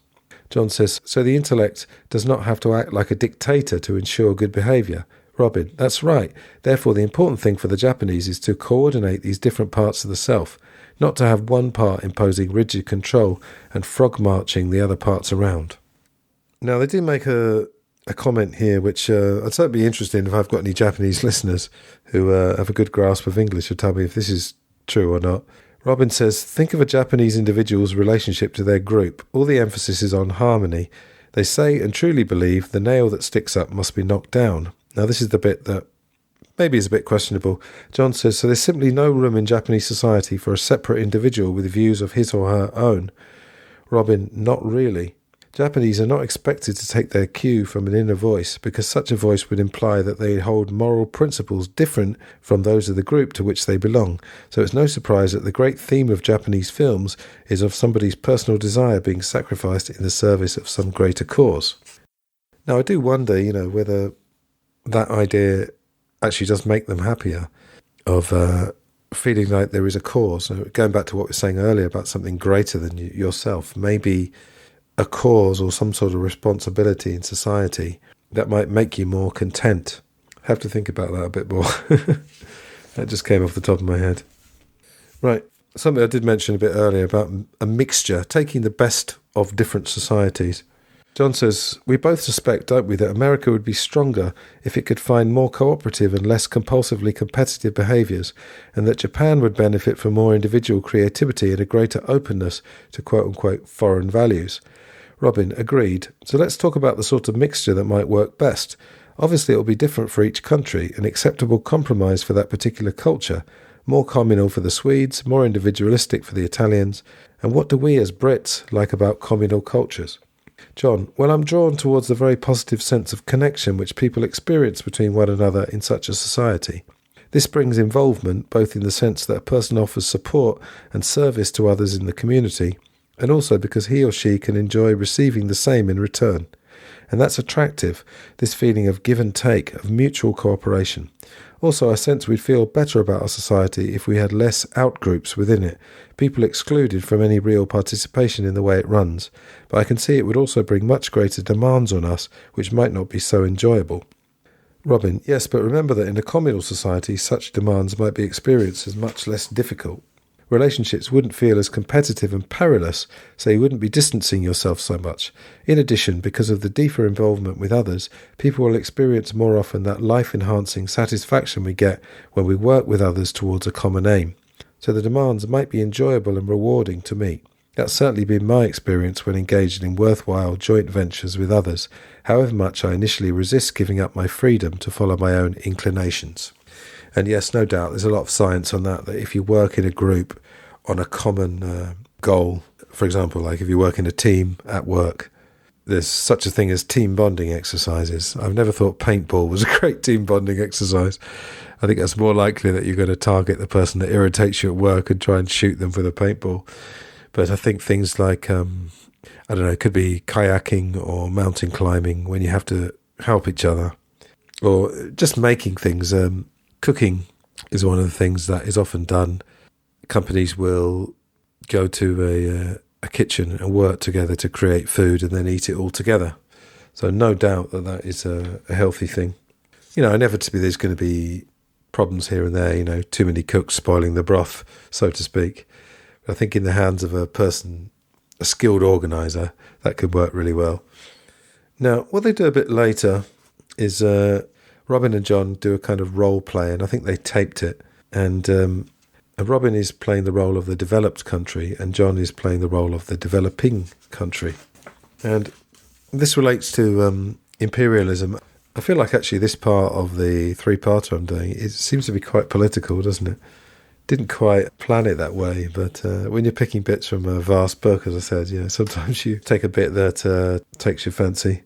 John says, so the intellect does not have to act like a dictator to ensure good behaviour. Robin, that's right. Therefore, the important thing for the Japanese is to coordinate these different parts of the self, not to have one part imposing rigid control and frog-marching the other parts around. Now, they do make a comment here, which I'd certainly be interested in if I've got any Japanese listeners who have a good grasp of English to tell me if this is true or not. Robin says, think of a Japanese individual's relationship to their group. All the emphasis is on harmony. They say and truly believe the nail that sticks up must be knocked down. Now, this is the bit that maybe is a bit questionable. John says, so there's simply no room in Japanese society for a separate individual with views of his or her own. Robin, not really. Japanese are not expected to take their cue from an inner voice, because such a voice would imply that they hold moral principles different from those of the group to which they belong. So it's no surprise that the great theme of Japanese films is of somebody's personal desire being sacrificed in the service of some greater cause. Now, I do wonder, whether that idea actually does make them happier, of feeling like there is a cause. Going back to what we were saying earlier about something greater than yourself, maybe a cause or some sort of responsibility in society that might make you more content. I have to think about that a bit more. That just came off the top of my head. Right, something I did mention a bit earlier about a mixture, taking the best of different societies. John says, we both suspect, don't we, that America would be stronger if it could find more cooperative and less compulsively competitive behaviours, and that Japan would benefit from more individual creativity and a greater openness to quote-unquote foreign values. Robin, agreed. So let's talk about the sort of mixture that might work best. Obviously it will be different for each country, an acceptable compromise for that particular culture, more communal for the Swedes, more individualistic for the Italians. And what do we as Brits like about communal cultures? John, well, I'm drawn towards the very positive sense of connection which people experience between one another in such a society. This brings involvement, both in the sense that a person offers support and service to others in the community, and also because he or she can enjoy receiving the same in return. And that's attractive, this feeling of give and take, of mutual cooperation. Also, I sense we'd feel better about our society if we had less out-groups within it, people excluded from any real participation in the way it runs. But I can see it would also bring much greater demands on us, which might not be so enjoyable. Robin, yes, but remember that in a communal society, such demands might be experienced as much less difficult. Relationships wouldn't feel as competitive and perilous, so you wouldn't be distancing yourself so much. In addition, because of the deeper involvement with others, people will experience more often that life-enhancing satisfaction we get when we work with others towards a common aim. So the demands might be enjoyable and rewarding to meet. That's certainly been my experience when engaged in worthwhile joint ventures with others, however much I initially resist giving up my freedom to follow my own inclinations. And yes, no doubt, there's a lot of science on that if you work in a group on a common goal, for example, like if you work in a team at work, there's such a thing as team bonding exercises. I've never thought paintball was a great team bonding exercise. I think that's more likely that you're going to target the person that irritates you at work and try and shoot them with a paintball. But I think things like, it could be kayaking or mountain climbing when you have to help each other, or just making things. Cooking is one of the things that is often done. Companies will go to a kitchen and work together to create food and then eat it all together. So no doubt that is a healthy thing. Inevitably there's going to be problems here and there, too many cooks spoiling the broth, so to speak. I think in the hands of a skilled organizer, that could work really well. Now, what they do a bit later is Robin and John do a kind of role play, and I think they taped it. And Robin is playing the role of the developed country, and John is playing the role of the developing country. And this relates to imperialism. I feel like actually this part of the three-parter I'm doing, it seems to be quite political, doesn't it? Didn't quite plan it that way, but when you're picking bits from a vast book, as I said, sometimes you take a bit that takes your fancy.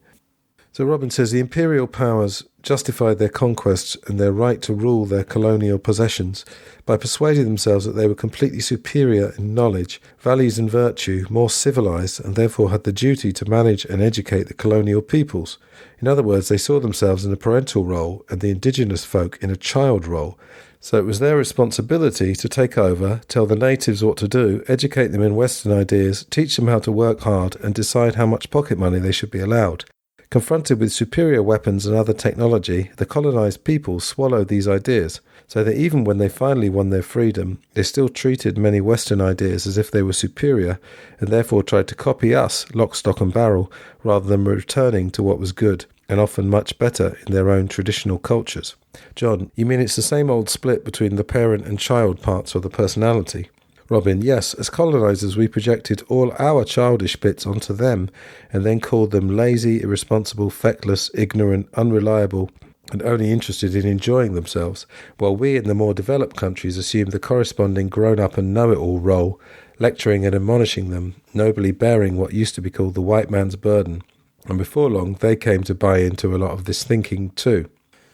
So Robin says the imperial powers justified their conquests and their right to rule their colonial possessions by persuading themselves that they were completely superior in knowledge, values and virtue, more civilized, and therefore had the duty to manage and educate the colonial peoples. In other words, they saw themselves in a parental role and the indigenous folk in a child role. So it was their responsibility to take over, tell the natives what to do, educate them in Western ideas, teach them how to work hard, and decide how much pocket money they should be allowed. Confronted with superior weapons and other technology, the colonized peoples swallowed these ideas, so that even when they finally won their freedom, they still treated many Western ideas as if they were superior, and therefore tried to copy us, lock, stock and barrel, rather than returning to what was good, and often much better in their own traditional cultures. John, you mean it's the same old split between the parent and child parts of the personality? Robin, yes, as colonizers we projected all our childish bits onto them and then called them lazy, irresponsible, feckless, ignorant, unreliable and only interested in enjoying themselves, while we in the more developed countries assumed the corresponding grown-up and know-it-all role, lecturing and admonishing them, nobly bearing what used to be called the white man's burden. And before long they came to buy into a lot of this thinking too.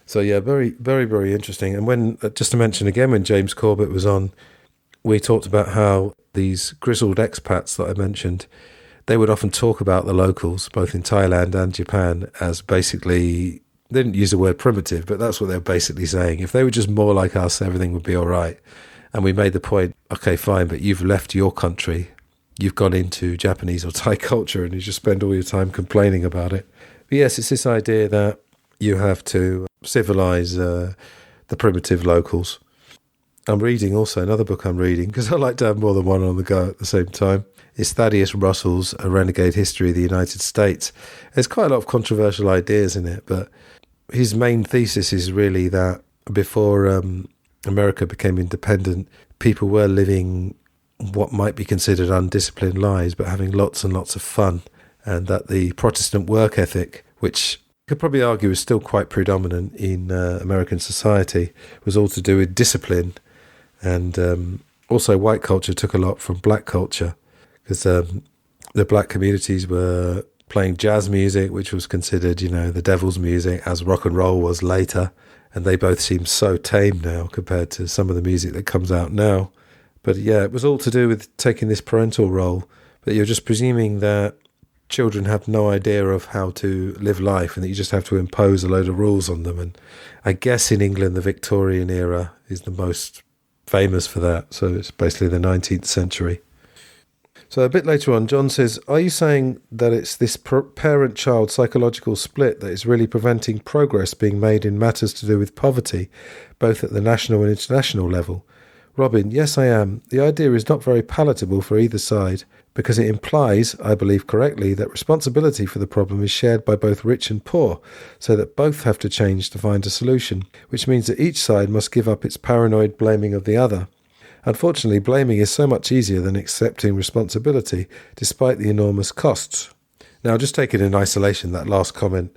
So yeah, very, very, very interesting. And when, just to mention again, when James Corbett was on, we talked about how these grizzled expats that I mentioned, they would often talk about the locals, both in Thailand and Japan, as basically, they didn't use the word primitive, but that's what they're basically saying. If they were just more like us, everything would be all right. And we made the point, okay, fine, but you've left your country, you've gone into Japanese or Thai culture, and you just spend all your time complaining about it. But yes, it's this idea that you have to civilize the primitive locals. I'm reading also, another book I'm reading, because I like to have more than one on the go at the same time, is Thaddeus Russell's A Renegade History of the United States. There's quite a lot of controversial ideas in it, but his main thesis is really that before America became independent, people were living what might be considered undisciplined lives, but having lots and lots of fun, and that the Protestant work ethic, which you could probably argue is still quite predominant in American society, was all to do with discipline. And also white culture took a lot from black culture, because the black communities were playing jazz music, which was considered, the devil's music, as rock and roll was later. And they both seem so tame now compared to some of the music that comes out now. But yeah, it was all to do with taking this parental role. But you're just presuming that children have no idea of how to live life and that you just have to impose a load of rules on them. And I guess in England, the Victorian era is the most famous for that. So it's basically the 19th century. So a bit later on, John says, are you saying that it's this parent-child psychological split that is really preventing progress being made in matters to do with poverty, both at the national and international level? Robin, yes, I am. The idea is not very palatable for either side, because it implies, I believe correctly, that responsibility for the problem is shared by both rich and poor, so that both have to change to find a solution, which means that each side must give up its paranoid blaming of the other. Unfortunately, blaming is so much easier than accepting responsibility, despite the enormous costs. Now, just take it in isolation, that last comment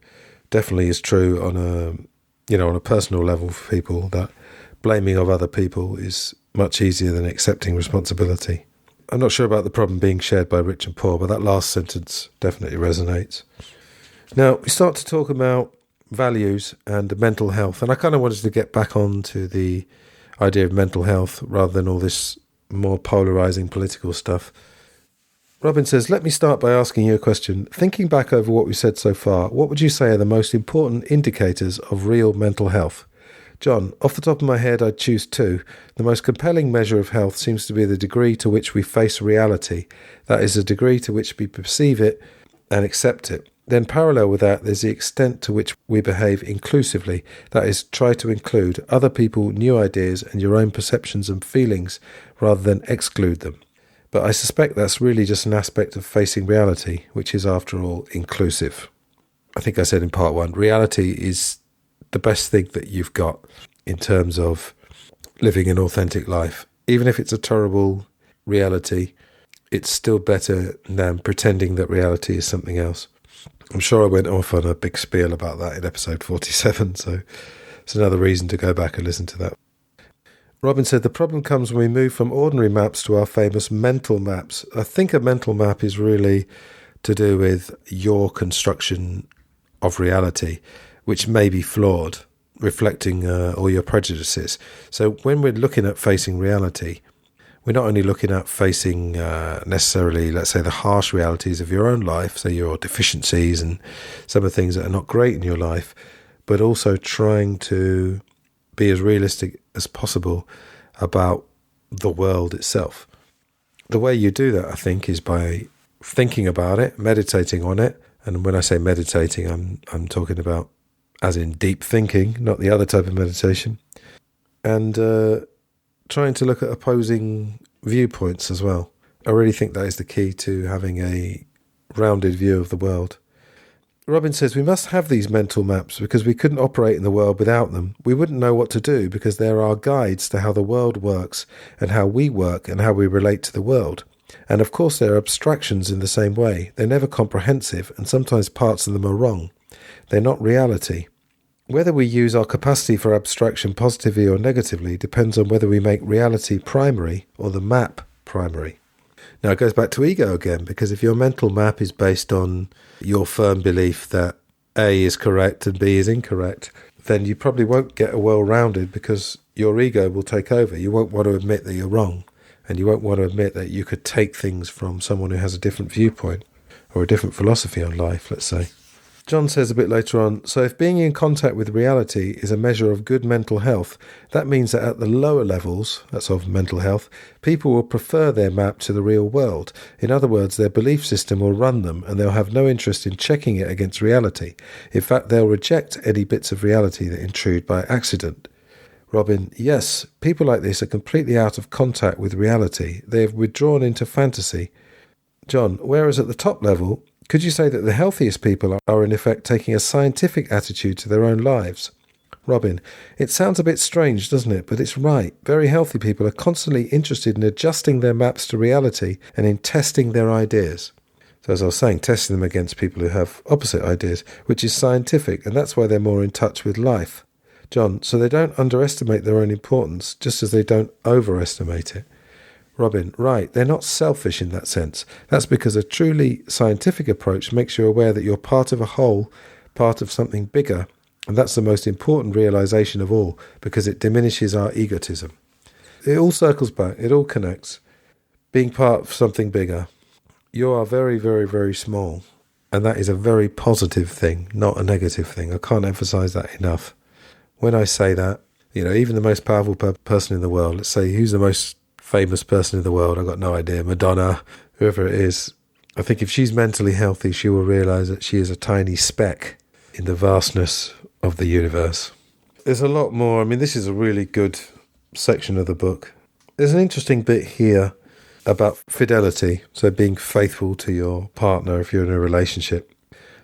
definitely is true on a personal level for people, that blaming of other people is much easier than accepting responsibility. I'm not sure about the problem being shared by rich and poor, but that last sentence definitely resonates. Now, we start to talk about values and mental health, and I kind of wanted to get back on to the idea of mental health rather than all this more polarising political stuff. Robin says, let me start by asking you a question. Thinking back over what we've said so far, what would you say are the most important indicators of real mental health? John, off the top of my head, I'd choose two. The most compelling measure of health seems to be the degree to which we face reality. That is, the degree to which we perceive it and accept it. Then parallel with that, there's the extent to which we behave inclusively. That is, try to include other people, new ideas, and your own perceptions and feelings rather than exclude them. But I suspect that's really just an aspect of facing reality, which is, after all, inclusive. I think I said in part one, reality is the best thing that you've got in terms of living an authentic life. Even if it's a terrible reality, it's still better than pretending that reality is something else. I'm sure I went off on a big spiel about that in episode 47, so it's another reason to go back and listen to that. Robin said, the problem comes when we move from ordinary maps to our famous mental maps. I think a mental map is really to do with your construction of reality, which may be flawed, reflecting all your prejudices. So when we're looking at facing reality, we're not only looking at facing necessarily, let's say, the harsh realities of your own life, so your deficiencies and some of the things that are not great in your life, but also trying to be as realistic as possible about the world itself. The way you do that, I think, is by thinking about it, meditating on it. And when I say meditating, I'm talking about as in deep thinking, not the other type of meditation. And trying to look at opposing viewpoints as well. I really think that is the key to having a rounded view of the world. Robin says, we must have these mental maps because we couldn't operate in the world without them. We wouldn't know what to do because there are guides to how the world works and how we work and how we relate to the world. And of course there are abstractions in the same way. They're never comprehensive and sometimes parts of them are wrong. They're not reality. Whether we use our capacity for abstraction positively or negatively depends on whether we make reality primary or the map primary. Now it goes back to ego again, because if your mental map is based on your firm belief that A is correct and B is incorrect, then you probably won't get a well-rounded, because your ego will take over. You won't want to admit that you're wrong, and you won't want to admit that you could take things from someone who has a different viewpoint or a different philosophy on life, let's say. John says a bit later on, so if being in contact with reality is a measure of good mental health, that means that at the lower levels, that's of mental health, people will prefer their map to the real world. In other words, their belief system will run them and they'll have no interest in checking it against reality. In fact, they'll reject any bits of reality that intrude by accident. Robin, yes, people like this are completely out of contact with reality. They have withdrawn into fantasy. John, whereas at the top level, could you say that the healthiest people are in effect taking a scientific attitude to their own lives? Robin, it sounds a bit strange, doesn't it? But it's right. Very healthy people are constantly interested in adjusting their maps to reality and in testing their ideas. So as I was saying, testing them against people who have opposite ideas, which is scientific, and that's why they're more in touch with life. John, so they don't underestimate their own importance, just as they don't overestimate it. Robin, right, they're not selfish in that sense. That's because a truly scientific approach makes you aware that you're part of a whole, part of something bigger, and that's the most important realization of all, because it diminishes our egotism. It all circles back, it all connects. Being part of something bigger. You are very, very, very small, and that is a very positive thing, not a negative thing. I can't emphasize that enough. When I say that, even the most powerful person in the world, let's say who's the most famous person in the world, I've got no idea, Madonna, whoever it is, I think if she's mentally healthy, she will realise that she is a tiny speck in the vastness of the universe. There's a lot more. I mean, this is a really good section of the book. There's an interesting bit here about fidelity, so being faithful to your partner if you're in a relationship.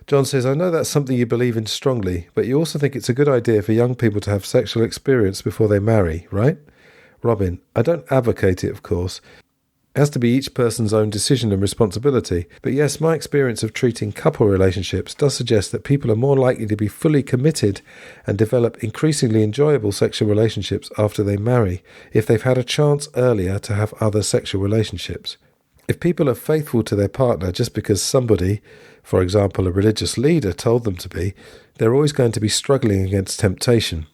John says, I know that's something you believe in strongly, but you also think it's a good idea for young people to have sexual experience before they marry, right? Robin, I don't advocate it, of course. It has to be each person's own decision and responsibility. But yes, my experience of treating couple relationships does suggest that people are more likely to be fully committed and develop increasingly enjoyable sexual relationships after they marry if they've had a chance earlier to have other sexual relationships. If people are faithful to their partner just because somebody, for example a religious leader, told them to be, they're always going to be struggling against temptation.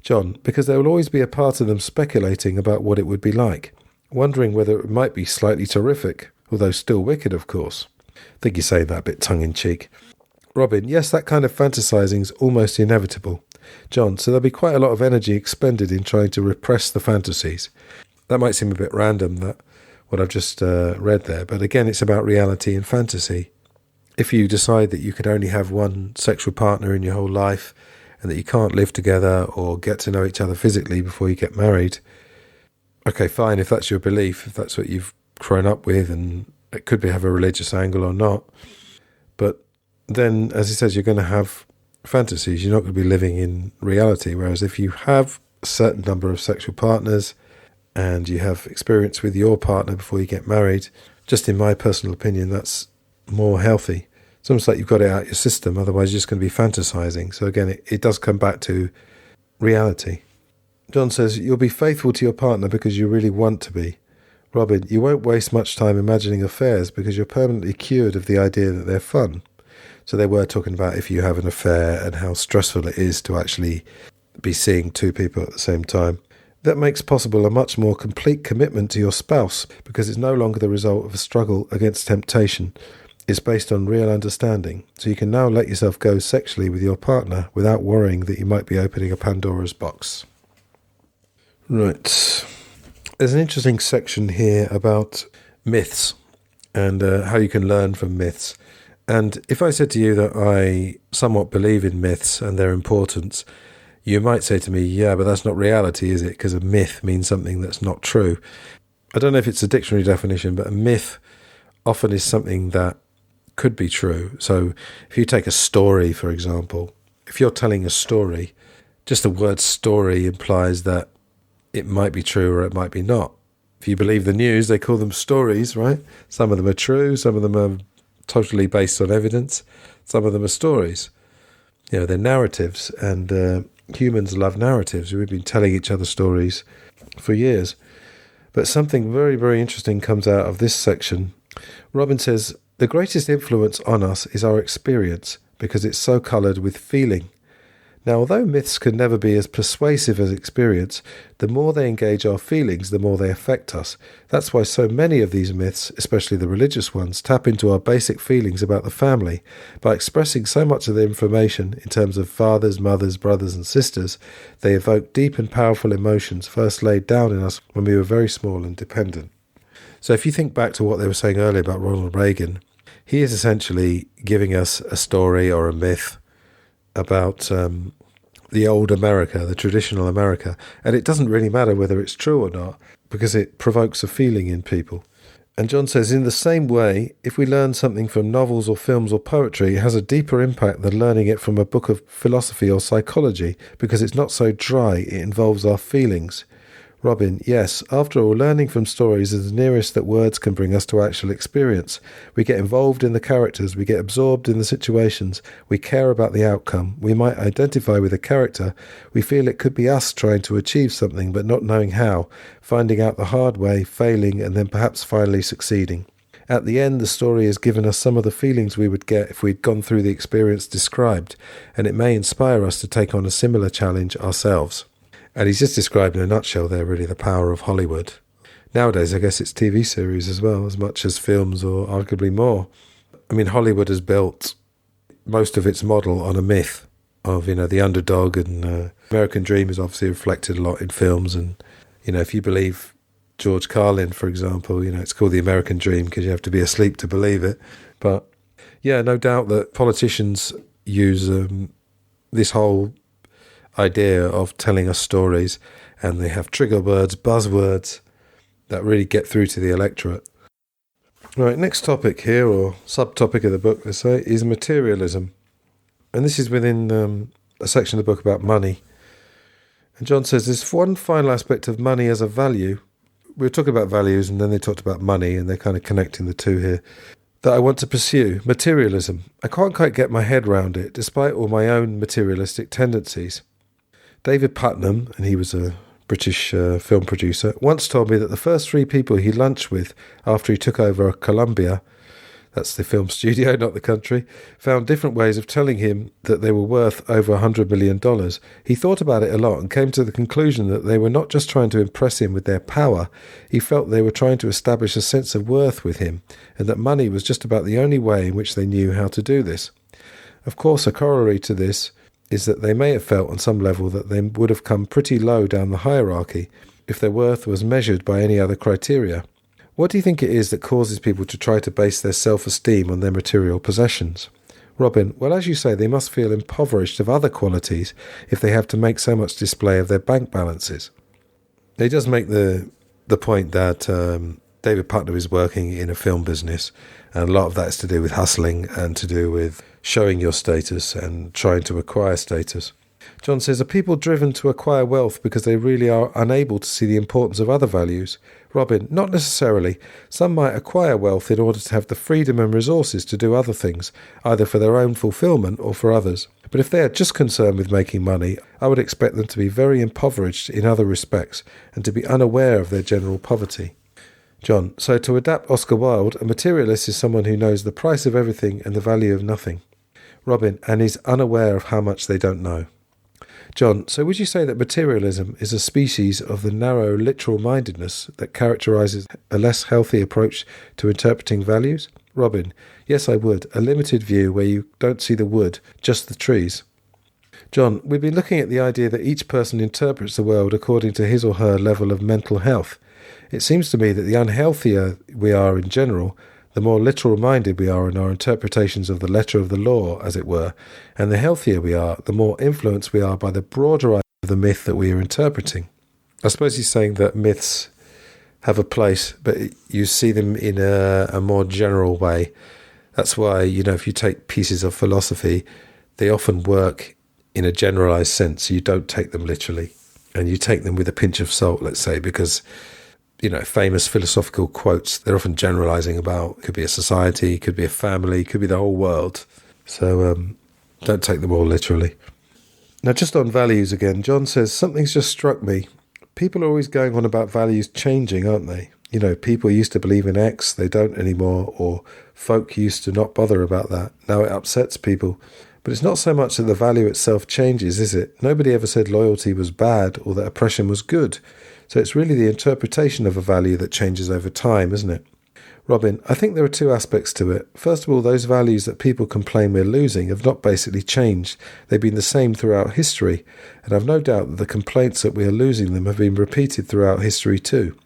John, because there will always be a part of them speculating about what it would be like, wondering whether it might be slightly terrific, although still wicked, of course. I think you say that a bit tongue-in-cheek. Robin, yes, that kind of fantasizing is almost inevitable. John, so there'll be quite a lot of energy expended in trying to repress the fantasies. That might seem a bit random, that what I've just read there, but again, it's about reality and fantasy. If you decide that you could only have one sexual partner in your whole life, and that you can't live together or get to know each other physically before you get married, okay, fine, if that's your belief, if that's what you've grown up with, and it could have a religious angle or not. But then, as he says, you're going to have fantasies. You're not going to be living in reality. Whereas if you have a certain number of sexual partners and you have experience with your partner before you get married, just in my personal opinion, that's more healthy. It's almost like you've got it out of your system. Otherwise, you're just going to be fantasizing. So again, it does come back to reality. John says, you'll be faithful to your partner because you really want to be. Robin, you won't waste much time imagining affairs because you're permanently cured of the idea that they're fun. So they were talking about if you have an affair and how stressful it is to actually be seeing two people at the same time. That makes possible a much more complete commitment to your spouse because it's no longer the result of a struggle against temptation. It's based on real understanding. So you can now let yourself go sexually with your partner without worrying that you might be opening a Pandora's box. Right. There's an interesting section here about myths and how you can learn from myths. And if I said to you that I somewhat believe in myths and their importance, you might say to me, yeah, but that's not reality, is it? Because a myth means something that's not true. I don't know if it's a dictionary definition, but a myth often is something that could be true. So if you take a story, for example, if you're telling a story, just the word story implies that it might be true or it might be not. If you believe the news, they call them stories, right? Some of them are true, some of them are totally based on evidence, some of them are stories. You know, they're narratives, and humans love narratives. We've been telling each other stories for years. But something very, very interesting comes out of this section. Robin says, the greatest influence on us is our experience because it's so coloured with feeling. Now, although myths can never be as persuasive as experience, the more they engage our feelings, the more they affect us. That's why so many of these myths, especially the religious ones, tap into our basic feelings about the family. By expressing so much of the information in terms of fathers, mothers, brothers and sisters, they evoke deep and powerful emotions first laid down in us when we were very small and dependent. So if you think back to what they were saying earlier about Ronald Reagan, he is essentially giving us a story or a myth about the old America, the traditional America. And it doesn't really matter whether it's true or not, because it provokes a feeling in people. And John says, in the same way, if we learn something from novels or films or poetry, it has a deeper impact than learning it from a book of philosophy or psychology, because it's not so dry, it involves our feelings. Robin, yes, after all, learning from stories is the nearest that words can bring us to actual experience. We get involved in the characters, we get absorbed in the situations, we care about the outcome, we might identify with a character, we feel it could be us trying to achieve something but not knowing how, finding out the hard way, failing, and then perhaps finally succeeding. At the end, the story has given us some of the feelings we would get if we'd gone through the experience described, and it may inspire us to take on a similar challenge ourselves. And he's just described in a nutshell there, really, the power of Hollywood. Nowadays, I guess it's TV series as well, as much as films, or arguably more. I mean, Hollywood has built most of its model on a myth of, you know, the underdog, and American Dream is obviously reflected a lot in films. And, you know, if you believe George Carlin, for example, you know, it's called the American Dream because you have to be asleep to believe it. But, yeah, no doubt that politicians use this whole idea of telling us stories, and they have trigger words, buzzwords that really get through to the electorate. Right, next topic here, or subtopic of the book, let's say, is materialism. And this is within a section of the book about money. And John says there's one final aspect of money as a value. We were talking about values, and then they talked about money, and they're kind of connecting the two here, that I want to pursue. Materialism. I can't quite get my head round it, despite all my own materialistic tendencies. David Putnam, and he was a British film producer, once told me that the first three people he lunched with after he took over Columbia, that's the film studio, not the country, found different ways of telling him that they were worth over $100 million. He thought about it a lot and came to the conclusion that they were not just trying to impress him with their power, he felt they were trying to establish a sense of worth with him, and that money was just about the only way in which they knew how to do this. Of course, a corollary to this is that they may have felt on some level that they would have come pretty low down the hierarchy if their worth was measured by any other criteria. What do you think it is that causes people to try to base their self-esteem on their material possessions? Robin, well, as you say, they must feel impoverished of other qualities if they have to make so much display of their bank balances. He does make the point that David Putnam is working in a film business, and a lot of that is to do with hustling and to do with showing your status and trying to acquire status. John says, are people driven to acquire wealth because they really are unable to see the importance of other values? Robin, not necessarily. Some might acquire wealth in order to have the freedom and resources to do other things, either for their own fulfillment or for others. But if they are just concerned with making money, I would expect them to be very impoverished in other respects and to be unaware of their general poverty. John, so to adapt Oscar Wilde, a materialist is someone who knows the price of everything and the value of nothing. Robin, and is unaware of how much they don't know. John, so would you say that materialism is a species of the narrow literal-mindedness that characterises a less healthy approach to interpreting values? Robin, yes, I would. A limited view where you don't see the wood, just the trees. John, we've been looking at the idea that each person interprets the world according to his or her level of mental health. It seems to me that the unhealthier we are in general, the more literal-minded we are in our interpretations of the letter of the law, as it were, and the healthier we are, the more influenced we are by the broader idea of the myth that we are interpreting. I suppose he's saying that myths have a place, but you see them in a more general way. That's why, if you take pieces of philosophy, they often work in a generalised sense. You don't take them literally, and you take them with a pinch of salt, let's say, because famous philosophical quotes, they're often generalizing about, could be a society, could be a family, could be the whole world. So don't take them all literally. Now, just on values again, John says, something's just struck me. People are always going on about values changing, aren't they? People used to believe in X, they don't anymore, or folk used to not bother about that. Now it upsets people. But it's not so much that the value itself changes, is it? Nobody ever said loyalty was bad or that oppression was good. So it's really the interpretation of a value that changes over time, isn't it? Robin, I think there are two aspects to it. First of all, those values that people complain we're losing have not basically changed. They've been the same throughout history, and I've no doubt that the complaints that we are losing them have been repeated throughout history too.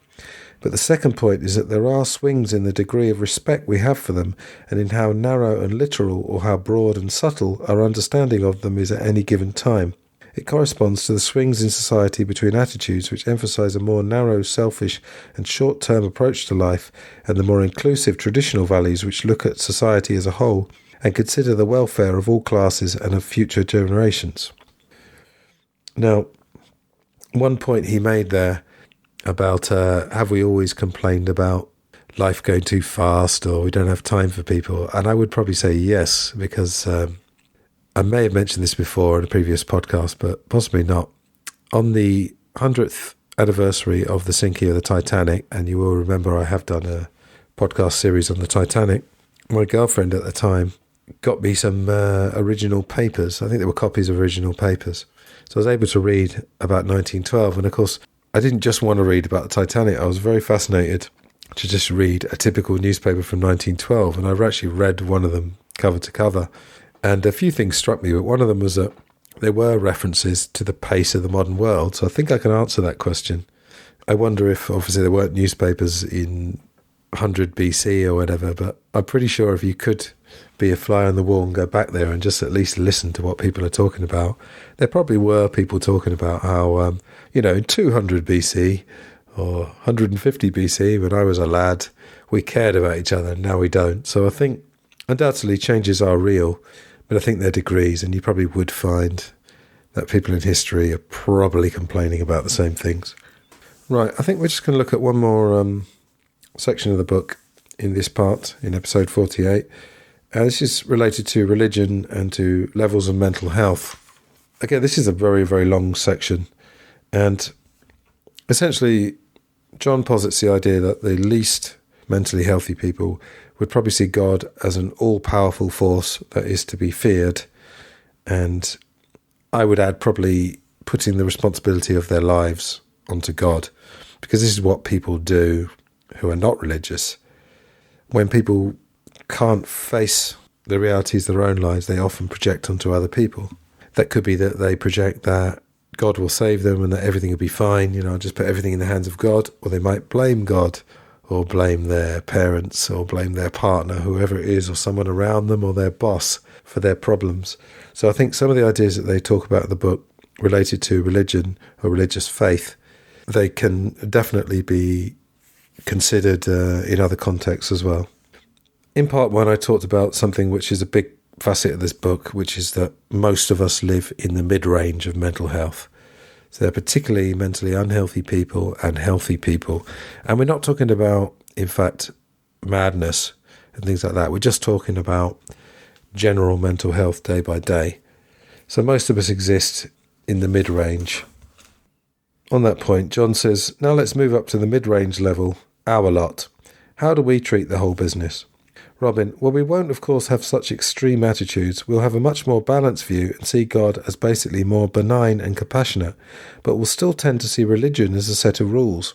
But the second point is that there are swings in the degree of respect we have for them and in how narrow and literal or how broad and subtle our understanding of them is at any given time. It corresponds to the swings in society between attitudes which emphasise a more narrow, selfish and short-term approach to life and the more inclusive traditional values which look at society as a whole and consider the welfare of all classes and of future generations. Now, one point he made there about have we always complained about life going too fast or we don't have time for people, and I would probably say yes, because I may have mentioned this before in a previous podcast, but possibly not. On the 100th anniversary of the sinking of the Titanic, and you will remember I have done a podcast series on the Titanic, my girlfriend at the time got me some original papers. I think they were copies of original papers. So I was able to read about 1912, and of course I didn't just want to read about the Titanic. I was very fascinated to just read a typical newspaper from 1912, and I've actually read one of them cover to cover. And a few things struck me, but one of them was that there were references to the pace of the modern world. So I think I can answer that question. I wonder if, obviously, there weren't newspapers in 100 BC or whatever, but I'm pretty sure if you could be a fly on the wall and go back there and just at least listen to what people are talking about, there probably were people talking about how, in 200 BC or 150 BC, when I was a lad, we cared about each other, and now we don't. So I think undoubtedly changes are real, but I think they're degrees, and you probably would find that people in history are probably complaining about the same things. Right, I think we're just going to look at one more section of the book in this part, in episode 48. This is related to religion and to levels of mental health. Again, this is a very, very long section, and essentially John posits the idea that the least mentally healthy people would probably see God as an all-powerful force that is to be feared, and I would add probably putting the responsibility of their lives onto God, because this is what people do who are not religious. When people can't face the realities of their own lives, they often project onto other people. That could be that they project that God will save them and that everything will be fine, I'll just put everything in the hands of God, or they might blame God, or blame their parents, or blame their partner, whoever it is, or someone around them, or their boss for their problems. So I think some of the ideas that they talk about in the book related to religion or religious faith, they can definitely be considered in other contexts as well. In part one, I talked about something which is a big facet of this book, which is that most of us live in the mid-range of mental health. So they're particularly mentally unhealthy people and healthy people. And we're not talking about, in fact, madness and things like that. We're just talking about general mental health day by day. So most of us exist in the mid-range. On that point, John says, now let's move up to the mid-range level, our lot. How do we treat the whole business? Robin, well, we won't, of course, have such extreme attitudes. We'll have a much more balanced view and see God as basically more benign and compassionate, but we'll still tend to see religion as a set of rules.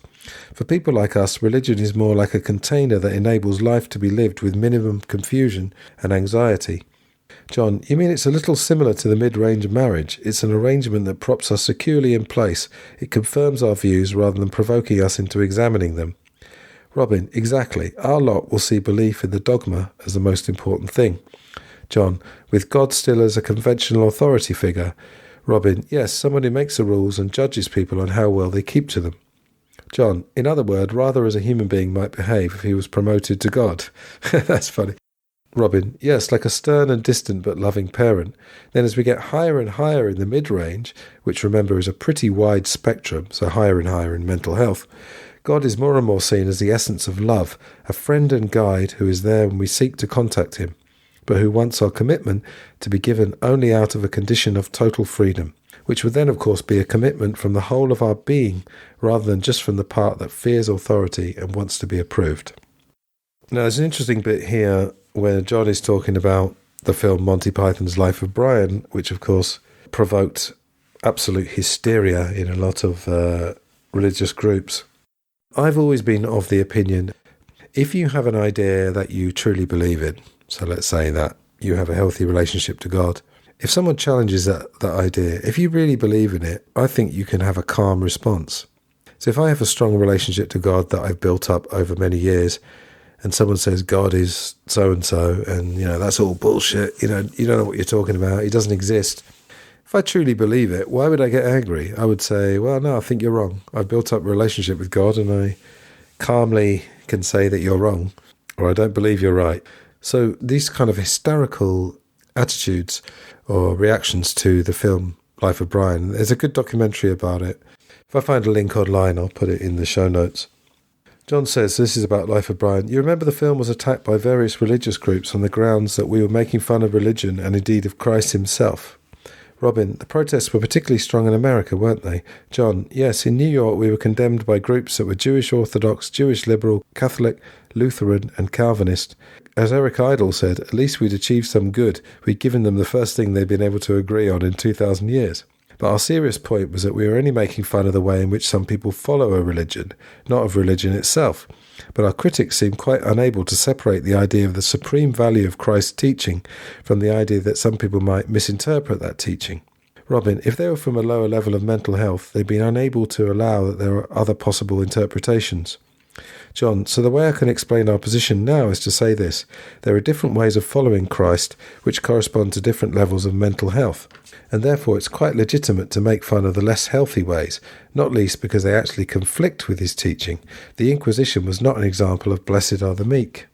For people like us, religion is more like a container that enables life to be lived with minimum confusion and anxiety. John, you mean it's a little similar to the mid-range marriage? It's an arrangement that props us securely in place. It confirms our views rather than provoking us into examining them. Robin, exactly. Our lot will see belief in the dogma as the most important thing. John, with God still as a conventional authority figure. Robin, yes, someone who makes the rules and judges people on how well they keep to them. John, in other words, rather as a human being might behave if he was promoted to God. That's funny. Robin, yes, like a stern and distant but loving parent. Then as we get higher and higher in the mid-range, which remember is a pretty wide spectrum, so higher and higher in mental health, God is more and more seen as the essence of love, a friend and guide who is there when we seek to contact him, but who wants our commitment to be given only out of a condition of total freedom, which would then of course be a commitment from the whole of our being rather than just from the part that fears authority and wants to be approved. Now there's an interesting bit here where John is talking about the film Monty Python's Life of Brian, which of course provoked absolute hysteria in a lot of religious groups. I've always been of the opinion, if you have an idea that you truly believe in, so let's say that you have a healthy relationship to God, if someone challenges that idea, if you really believe in it, I think you can have a calm response. So if I have a strong relationship to God that I've built up over many years, and someone says God is so-and-so, and, that's all bullshit, you don't know what you're talking about, he doesn't exist. If I truly believe it, why would I get angry? I would say, well, no, I think you're wrong. I've built up a relationship with God and I calmly can say that you're wrong, or I don't believe you're right. So these kind of hysterical attitudes or reactions to the film Life of Brian, there's a good documentary about it. If I find a link online, I'll put it in the show notes. John says, this is about Life of Brian. You remember the film was attacked by various religious groups on the grounds that we were making fun of religion and indeed of Christ himself. Robin, the protests were particularly strong in America, weren't they? John, yes, in New York we were condemned by groups that were Jewish Orthodox, Jewish Liberal, Catholic, Lutheran and Calvinist. As Eric Idle said, at least we'd achieved some good. We'd given them the first thing they'd been able to agree on in 2,000 years. But our serious point was that we were only making fun of the way in which some people follow a religion, not of religion itself. But our critics seemed quite unable to separate the idea of the supreme value of Christ's teaching from the idea that some people might misinterpret that teaching. Robin, if they were from a lower level of mental health, they'd been unable to allow that there are other possible interpretations. John, so the way I can explain our position now is to say this. There are different ways of following Christ which correspond to different levels of mental health, and therefore it's quite legitimate to make fun of the less healthy ways, not least because they actually conflict with his teaching. The Inquisition was not an example of blessed are the meek.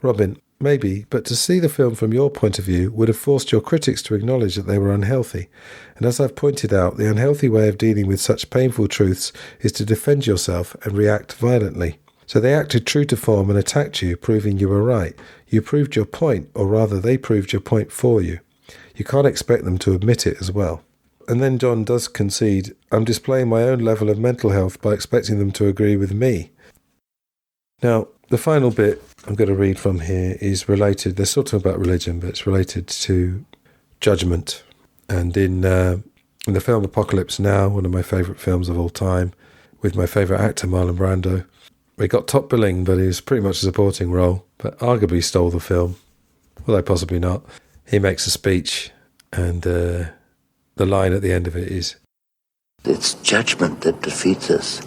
Robin, maybe, but to see the film from your point of view would have forced your critics to acknowledge that they were unhealthy. And as I've pointed out, the unhealthy way of dealing with such painful truths is to defend yourself and react violently. So they acted true to form and attacked you, proving you were right. You proved your point, or rather they proved your point for you. You can't expect them to admit it as well. And then John does concede, I'm displaying my own level of mental health by expecting them to agree with me. Now, the final bit I'm going to read from here is related, they're sort of about religion, but it's related to judgment. And in the film Apocalypse Now, one of my favourite films of all time, with my favourite actor Marlon Brando, he got top billing, but he was pretty much a supporting role, but arguably stole the film, although possibly not. He makes a speech, and the line at the end of it is, it's judgment that defeats us.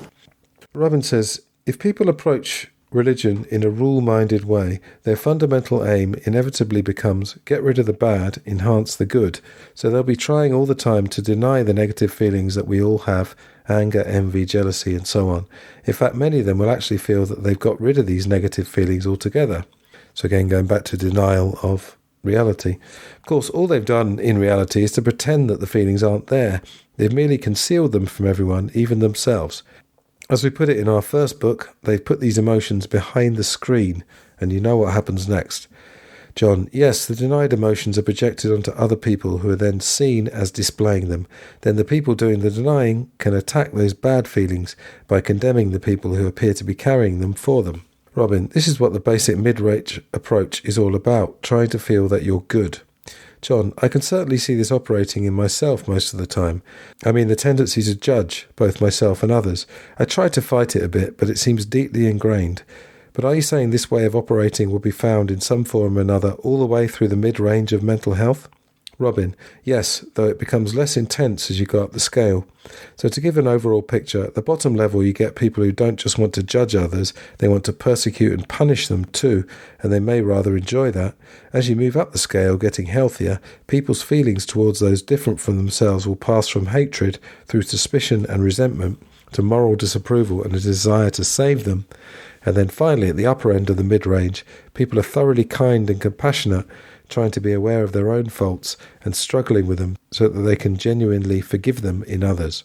Robin says, if people approach religion in a rule-minded way, their fundamental aim inevitably becomes get rid of the bad, enhance the good. So they'll be trying all the time to deny the negative feelings that we all have, anger, envy, jealousy, and so on. In fact, many of them will actually feel that they've got rid of these negative feelings altogether. So again, going back to denial of reality. Of course, all they've done in reality is to pretend that the feelings aren't there. They've merely concealed them from everyone, even themselves. As we put it in our first book, they've put these emotions behind the screen, and you know what happens next. John, yes, the denied emotions are projected onto other people who are then seen as displaying them. Then the people doing the denying can attack those bad feelings by condemning the people who appear to be carrying them for them. Robin, this is what the basic mid-range approach is all about, trying to feel that you're good. John, I can certainly see this operating in myself most of the time. I mean, the tendency to judge, both myself and others. I try to fight it a bit, but it seems deeply ingrained. But are you saying this way of operating will be found in some form or another all the way through the mid-range of mental health? Robin, yes, though it becomes less intense as you go up the scale. So to give an overall picture, at the bottom level you get people who don't just want to judge others, they want to persecute and punish them too, and they may rather enjoy that. As you move up the scale, getting healthier, people's feelings towards those different from themselves will pass from hatred through suspicion and resentment to moral disapproval and a desire to save them. And then finally, at the upper end of the mid-range, people are thoroughly kind and compassionate, trying to be aware of their own faults and struggling with them so that they can genuinely forgive them in others.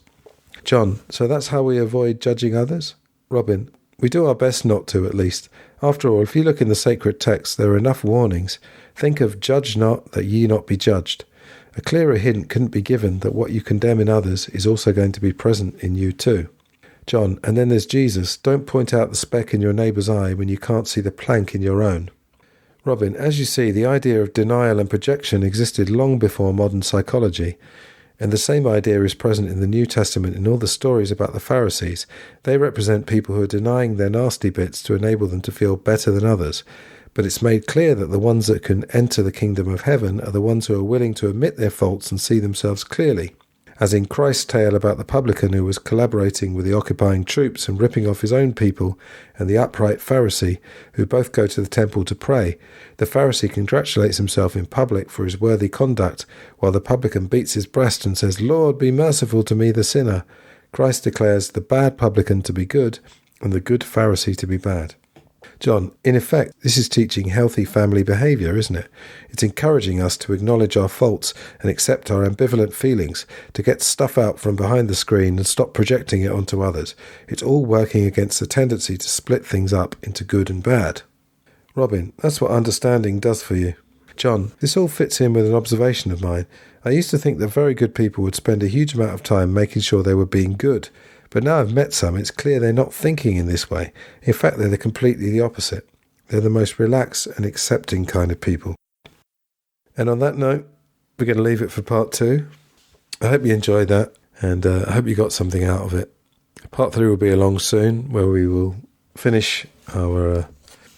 John, so that's how we avoid judging others? Robin, we do our best not to, at least. After all, if you look in the sacred text, there are enough warnings. Think of judge not, that ye not be judged. A clearer hint couldn't be given that what you condemn in others is also going to be present in you too. John, and then there's Jesus. Don't point out the speck in your neighbour's eye when you can't see the plank in your own. Robin, as you see, the idea of denial and projection existed long before modern psychology, and the same idea is present in the New Testament in all the stories about the Pharisees. They represent people who are denying their nasty bits to enable them to feel better than others. But it's made clear that the ones that can enter the kingdom of heaven are the ones who are willing to admit their faults and see themselves clearly. As in Christ's tale about the publican who was collaborating with the occupying troops and ripping off his own people, and the upright Pharisee, who both go to the temple to pray. The Pharisee congratulates himself in public for his worthy conduct, while the publican beats his breast and says, "Lord, be merciful to me, the sinner." Christ declares the bad publican to be good, and the good Pharisee to be bad. John, in effect, this is teaching healthy family behaviour, isn't it? It's encouraging us to acknowledge our faults and accept our ambivalent feelings, to get stuff out from behind the screen and stop projecting it onto others. It's all working against the tendency to split things up into good and bad. Robin, that's what understanding does for you. John, this all fits in with an observation of mine. I used to think that very good people would spend a huge amount of time making sure they were being good. But now I've met some, it's clear they're not thinking in this way. In fact, they're completely the opposite. They're the most relaxed and accepting kind of people. And on that note, we're going to leave it for part 2. I hope you enjoyed that, and I hope you got something out of it. Part 3 will be along soon, where we will finish our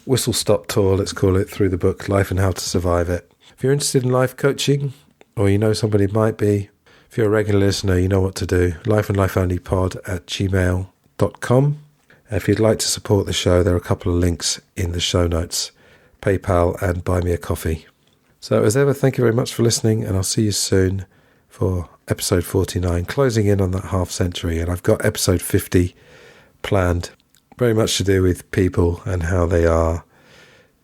whistle-stop tour, let's call it, through the book Life and How to Survive It. If you're interested in life coaching, or you know somebody might be, if you're a regular listener, you know what to do. lifeandlifeonlypod@gmail.com. If you'd like to support the show, there are a couple of links in the show notes. PayPal and Buy Me a Coffee. So as ever, thank you very much for listening, and I'll see you soon for episode 49, closing in on that half century. And I've got episode 50 planned, very much to do with people and how they are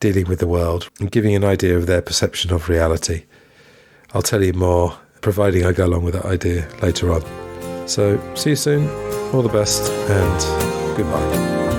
dealing with the world and giving an idea of their perception of reality. I'll tell you more, providing I go along with that idea later on. So, see you soon, all the best, and goodbye.